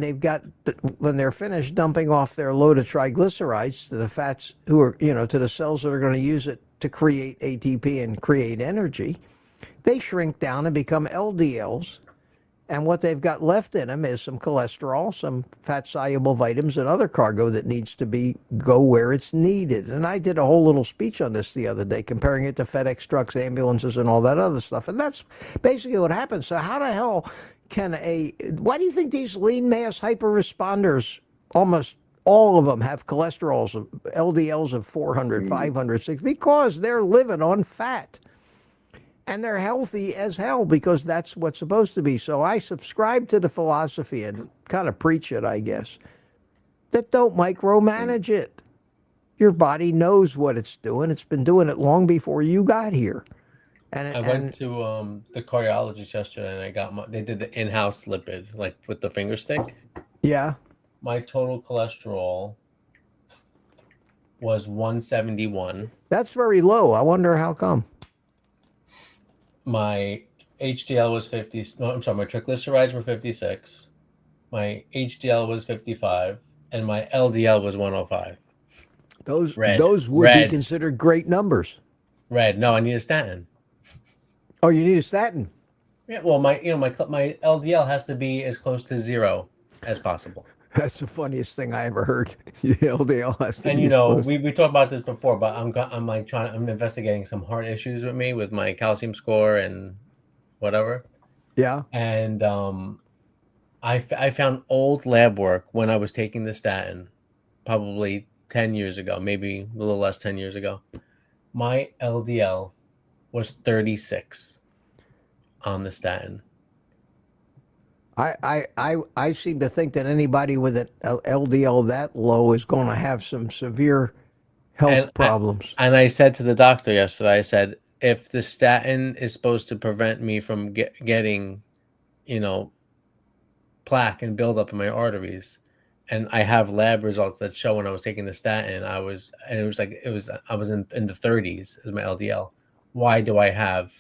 Speaker 1: they're finished dumping off their load of triglycerides to the fats who are, you know, to the cells that are going to use it to create ATP and create energy, they shrink down and become LDLs. And what they've got left in them is some cholesterol, some fat-soluble vitamins, and other cargo that needs to go where it's needed. And I did a whole little speech on this the other day, comparing it to FedEx trucks, ambulances, and all that other stuff. And that's basically what happens. So how the hell why do you think these lean mass hyper-responders, almost all of them have cholesterols, LDLs of 400, 500, 600? Because they're living on fat. And they're healthy as hell because that's what's supposed to be. So I subscribe to the philosophy and kind of preach it, I guess, that don't micromanage it. Your body knows what it's doing. It's been doing it long before you got here.
Speaker 7: I went to the cardiologist yesterday and they did the in-house lipid, like with the finger stick.
Speaker 1: Yeah.
Speaker 7: My total cholesterol was 171.
Speaker 1: That's very low. I wonder how come.
Speaker 7: My HDL was 50. No, I'm sorry. My triglycerides were 56. My HDL was 55, and my LDL was 105.
Speaker 1: Those would be considered great numbers.
Speaker 7: Red. No, I need a statin.
Speaker 1: Oh, you need a statin.
Speaker 7: Yeah. Well, my LDL has to be as close to 0 as possible.
Speaker 1: That's the funniest thing I ever heard. The LDL has to
Speaker 7: and
Speaker 1: be
Speaker 7: you know,
Speaker 1: close.
Speaker 7: we talked about this before, but I'm investigating some heart issues with me with my calcium score and whatever.
Speaker 1: Yeah.
Speaker 7: And I found old lab work when I was taking the statin, probably 10 years ago, maybe a little less 10 years ago. My LDL was 36 on the statin.
Speaker 1: I seem to think that anybody with an LDL that low is going to have some severe health problems.
Speaker 7: And I said to the doctor yesterday, I said, if the statin is supposed to prevent me from getting, plaque and buildup in my arteries, and I have lab results that show when I was taking the statin, I was in the 30s as my LDL. Why do I have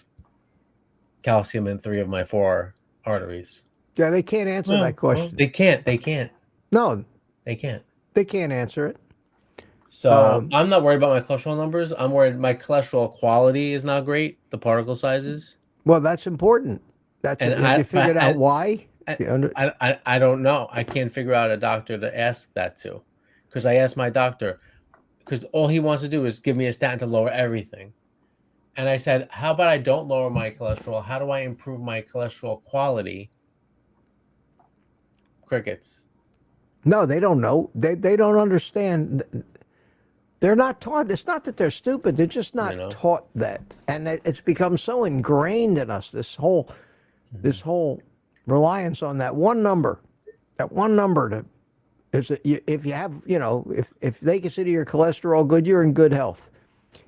Speaker 7: calcium in 3 of my 4 arteries?
Speaker 1: Yeah, they can't answer that question.
Speaker 7: They can't.
Speaker 1: No,
Speaker 7: they can't.
Speaker 1: They can't answer it.
Speaker 7: So I'm not worried about my cholesterol numbers. I'm worried my cholesterol quality is not great. The particle sizes.
Speaker 1: Well, that's important. Have you figured out why?
Speaker 7: I don't know. I can't figure out a doctor to ask that to, because I asked my doctor, because all he wants to do is give me a statin to lower everything. And I said, how about I don't lower my cholesterol? How do I improve my cholesterol quality? Crickets.
Speaker 1: No, they don't know. They don't understand. They're not taught. It's not that they're stupid. They're just not taught that. And it's become so ingrained in us, this whole reliance on that one number. That one number if you have, if they consider your cholesterol good, you're in good health.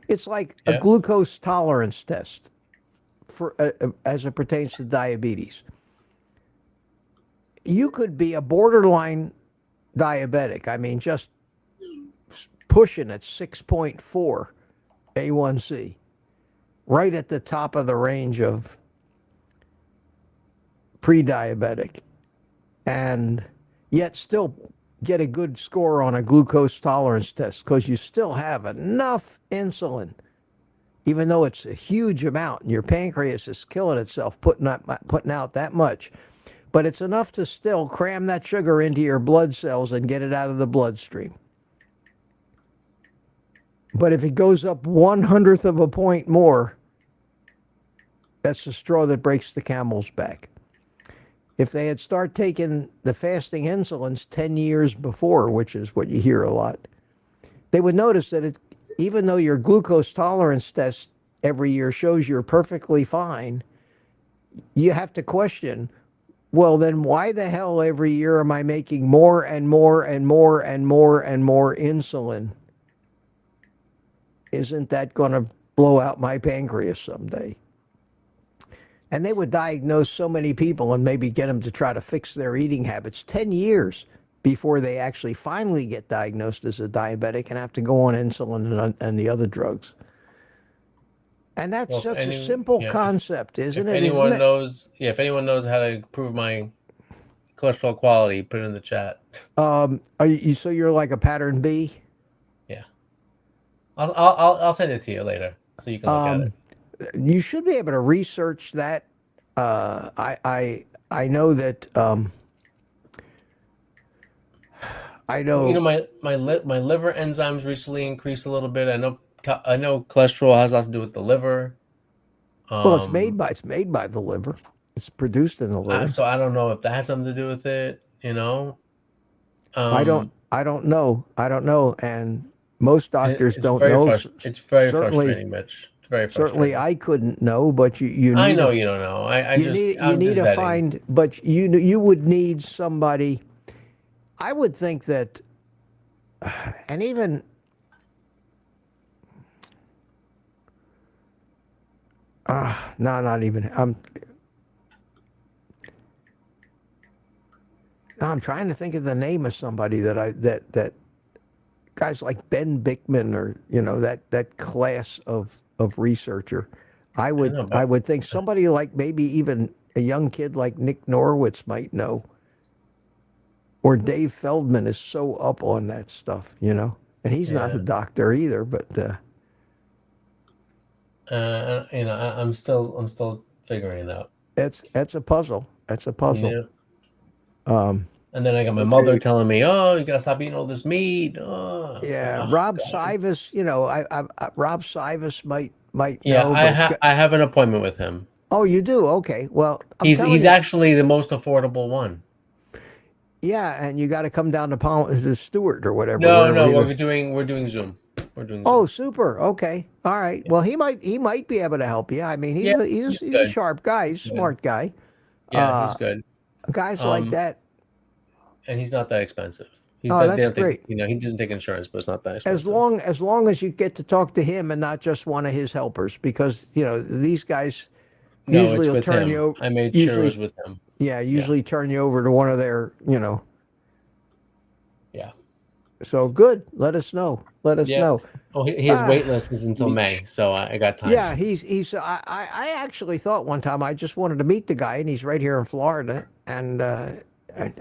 Speaker 1: It's like a glucose tolerance test for as it pertains to diabetes. You could be a borderline diabetic. I mean, just pushing at 6.4 A1C, right at the top of the range of pre-diabetic, and yet still get a good score on a glucose tolerance test because you still have enough insulin, even though it's a huge amount and your pancreas is killing itself putting out that much. But it's enough to still cram that sugar into your blood cells and get it out of the bloodstream. But if it goes up 1/100th of a point more, that's the straw that breaks the camel's back. If they had started taking the fasting insulins 10 years before, which is what you hear a lot, they would notice that even though your glucose tolerance test every year shows you're perfectly fine, you have to question, well, then why the hell every year am I making more and more and more and more and more insulin? Isn't that going to blow out my pancreas someday? And they would diagnose so many people and maybe get them to try to fix their eating habits 10 years before they actually finally get diagnosed as a diabetic and have to go on insulin and the other drugs. And that's such a simple concept, isn't it?
Speaker 7: If anyone knows how to improve my cholesterol quality, put it in the chat.
Speaker 1: So you're like a pattern B?
Speaker 7: Yeah. I'll send it to you later so you can look at it.
Speaker 1: You should be able to research that. I know that. I know.
Speaker 7: My liver enzymes recently increased a little bit. I know cholesterol has a lot to do with the liver.
Speaker 1: Well, it's made by the liver. It's produced in the liver.
Speaker 7: So I don't know if that has something to do with it.
Speaker 1: I don't know. And most doctors don't know.
Speaker 7: It's very frustrating, Mitch. It's very frustrating.
Speaker 1: Certainly, I couldn't know, but you.
Speaker 7: I know you don't know. You need to
Speaker 1: find, but you would need somebody. I would think that, and even. No, not even. I'm trying to think of the name of somebody that guys like Ben Bickman or that class of researcher. I would think somebody like maybe even a young kid like Nick Norwitz might know. Or Dave Feldman is so up on that stuff, and he's not a doctor either, but
Speaker 7: I'm still figuring it out.
Speaker 1: That's a puzzle. That's a puzzle.
Speaker 7: Yeah. And then I got my mother telling me, "Oh, you gotta stop eating all this meat."
Speaker 1: Rob Sivas. Rob Sivas might know.
Speaker 7: Yeah, I have an appointment with him.
Speaker 1: Oh, you do? Okay. Well,
Speaker 7: he's actually the most affordable one.
Speaker 1: Yeah, and you got to come down to Stewart or whatever.
Speaker 7: No, we're doing Zoom. We're doing
Speaker 1: Oh,
Speaker 7: Zoom.
Speaker 1: super. Okay. All right. Well, he might be able to help you. I mean,
Speaker 7: Yeah,
Speaker 1: he's a
Speaker 7: good.
Speaker 1: sharp guy. He's a
Speaker 7: He's good.
Speaker 1: smart guy.
Speaker 7: Yeah, he's good.
Speaker 1: Guys like that.
Speaker 7: And he's not that expensive. They
Speaker 1: That's
Speaker 7: don't take,
Speaker 1: great.
Speaker 7: he doesn't take insurance, but it's not that expensive.
Speaker 1: As long as you get to talk to him and not just one of his helpers, because these guys usually
Speaker 7: it's
Speaker 1: will
Speaker 7: with
Speaker 1: turn
Speaker 7: him.
Speaker 1: you over.
Speaker 7: I made sure it was with him.
Speaker 1: Yeah, usually turn you over to one of their,
Speaker 7: Yeah.
Speaker 1: So good. Let us know. Let us know.
Speaker 7: Oh, his wait list is until May, so I got time.
Speaker 1: Yeah, he's. I actually thought one time I just wanted to meet the guy, and he's right here in Florida, and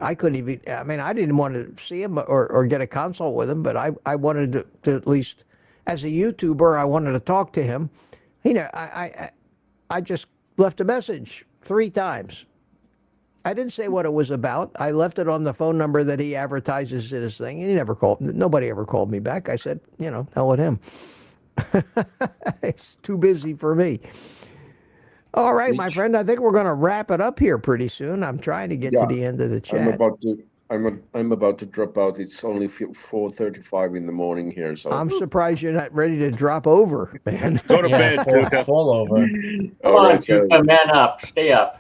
Speaker 1: I couldn't even. I mean, I didn't want to see him or get a consult with him, but I wanted to at least, as a YouTuber, I wanted to talk to him. I just left a message 3 times. I didn't say what it was about. I left it on the phone number that he advertises in his thing, and he never called. Nobody ever called me back. I said, hell with him. It's too busy for me. All right, my friend. I think we're going to wrap it up here pretty soon. I'm trying to get to the end of the chat.
Speaker 2: I'm about to drop out. It's only 4:35 in the morning here, so
Speaker 1: I'm surprised you're not ready to drop over, man.
Speaker 3: Go to bed, Tuca.
Speaker 7: Fall over.
Speaker 5: Come on, Tuca, man up. Stay up.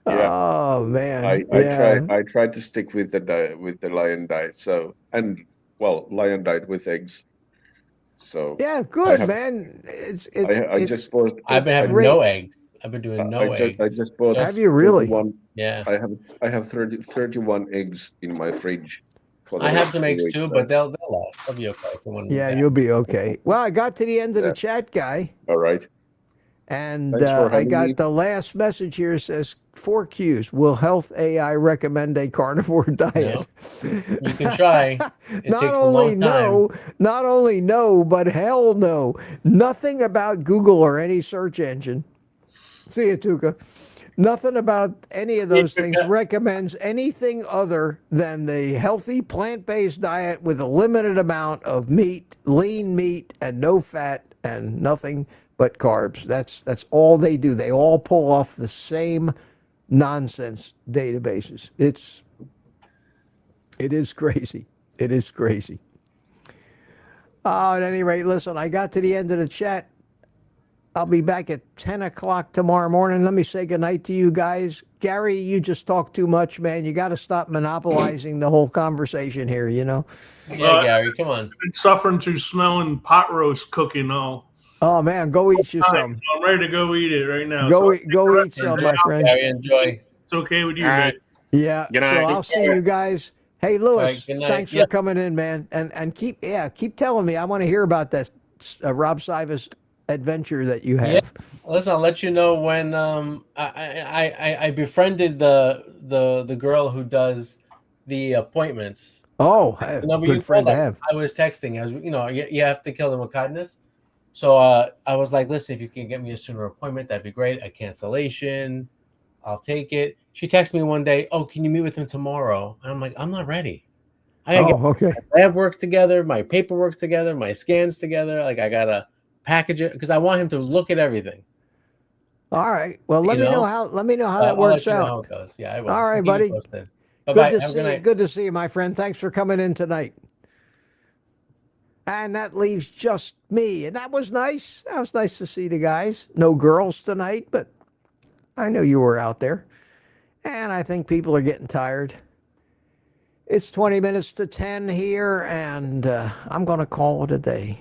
Speaker 2: Yeah.
Speaker 1: Oh man.
Speaker 2: I tried to stick with the lion diet. So lion diet with eggs. So
Speaker 1: yeah, good man.
Speaker 2: I just bought.
Speaker 7: I've been having no eggs. I've been doing no eggs.
Speaker 2: I just bought.
Speaker 1: Have you really?
Speaker 2: 31,
Speaker 7: Yeah.
Speaker 2: I have 31 eggs in my fridge.
Speaker 7: I have some eggs too, but they'll last. They'll be okay.
Speaker 1: Yeah, you'll be okay. Well, I got to the end of the chat, guy.
Speaker 2: All right.
Speaker 1: And I got the last message here. Says 4 Qs. Will Health AI recommend a carnivore diet?
Speaker 7: No. You can try. It
Speaker 1: not
Speaker 7: takes
Speaker 1: only
Speaker 7: a long time.
Speaker 1: not only no, but hell no. Nothing about Google or any search engine. See you, Tuca. Nothing about any of those things recommends anything other than the healthy plant-based diet with a limited amount of meat, lean meat, and no fat, and nothing but carbs. That's all they do. They all pull off the same nonsense databases. It is crazy. It is crazy. At any rate, listen, I got to the end of the chat. I'll be back at 10 o'clock tomorrow morning. Let me say goodnight to you guys. Gary, you just talk too much, man. You got to stop monopolizing the whole conversation here,
Speaker 7: Yeah, Gary, come on.
Speaker 6: I've been suffering through smelling pot roast cooking all.
Speaker 1: Oh, man, go eat you some.
Speaker 6: I'm ready to go eat it right now.
Speaker 1: Go eat some, my friend.
Speaker 7: Gary, enjoy.
Speaker 6: It's okay with you,
Speaker 3: All
Speaker 6: man.
Speaker 3: right.
Speaker 1: Yeah,
Speaker 3: Good night.
Speaker 1: so I'll see you guys. Hey, Lewis,
Speaker 7: right, good night.
Speaker 1: thanks for coming in, man. And keep telling me. I want to hear about that Rob Sivas adventure that you have.
Speaker 7: Yeah. Listen, I'll let you know when I befriended the girl who does the appointments.
Speaker 1: Oh,
Speaker 7: The number
Speaker 1: good
Speaker 7: you
Speaker 1: friend
Speaker 7: called,
Speaker 1: to have.
Speaker 7: I was texting. I was, you have to kill them with kindness. So I was like, listen, if you can get me a sooner appointment, that'd be great. A cancellation, I'll take it. She texted me one day, oh, can you meet with him tomorrow? And I'm like, I'm not ready. I gotta get
Speaker 1: Okay.
Speaker 7: my lab work together, my paperwork together, my scans together. Like I gotta package it because I want him to look at everything.
Speaker 1: All right. Well, let me know how that
Speaker 7: I'll
Speaker 1: works
Speaker 7: let you know
Speaker 1: out.
Speaker 7: how it goes. Yeah, I will.
Speaker 1: All right,
Speaker 7: I'll keep you
Speaker 1: buddy.
Speaker 7: posted. Bye-bye. Have a good night.
Speaker 1: Good to see you, my friend. Thanks for coming in tonight. And that leaves just me. And that was nice. That was nice to see the guys. No girls tonight, but I know you were out there. And I think people are getting tired. It's 20 minutes to 10 here, and I'm going to call it a day.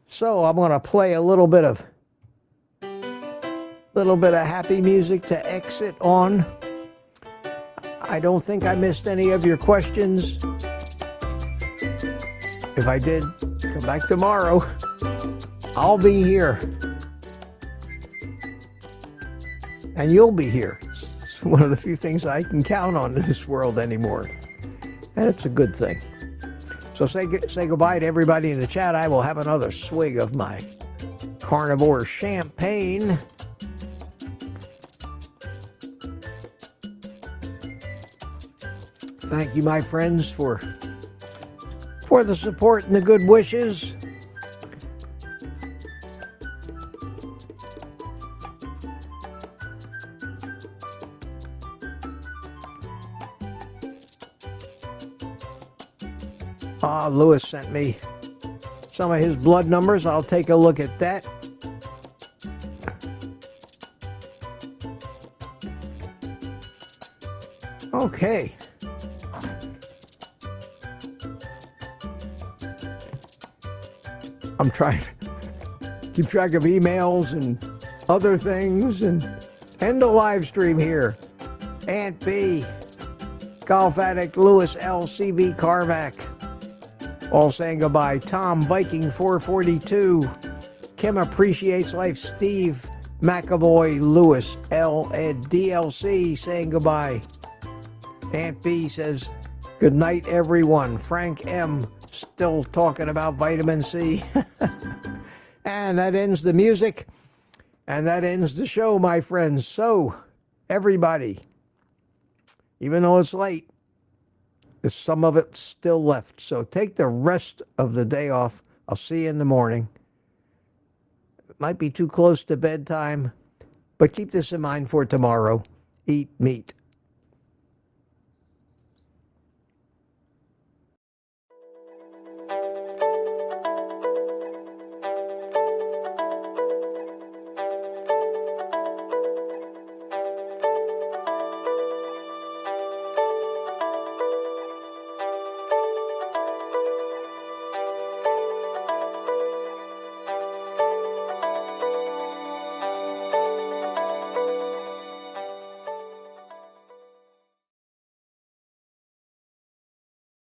Speaker 1: So I'm going to play a little bit of happy music to exit on. I don't think I missed any of your questions. If I did, come back tomorrow. I'll be here. And you'll be here. It's one of the few things I can count on in this world anymore. And it's a good thing. So say goodbye to everybody in the chat. I will have another swig of my Carnivore champagne. Thank you, my friends, for the support and the good wishes. Lewis sent me some of his blood numbers. I'll take a look at that. Okay. I'm trying to keep track of emails and other things and end the live stream here. Aunt B, Golf Addict Lewis LCB Carmack, all saying goodbye. Tom Viking 442, Kim Appreciates Life, Steve McAvoy Lewis L Ed DLC saying goodbye. Aunt B says good night everyone. Frank M still talking about vitamin C. And that ends the music, and that ends the show, my friends. So everybody, even though it's late, there's some of it still left. So take the rest of the day off. I'll see you in the morning. It might be too close to bedtime, but keep this in mind for tomorrow. Eat meat.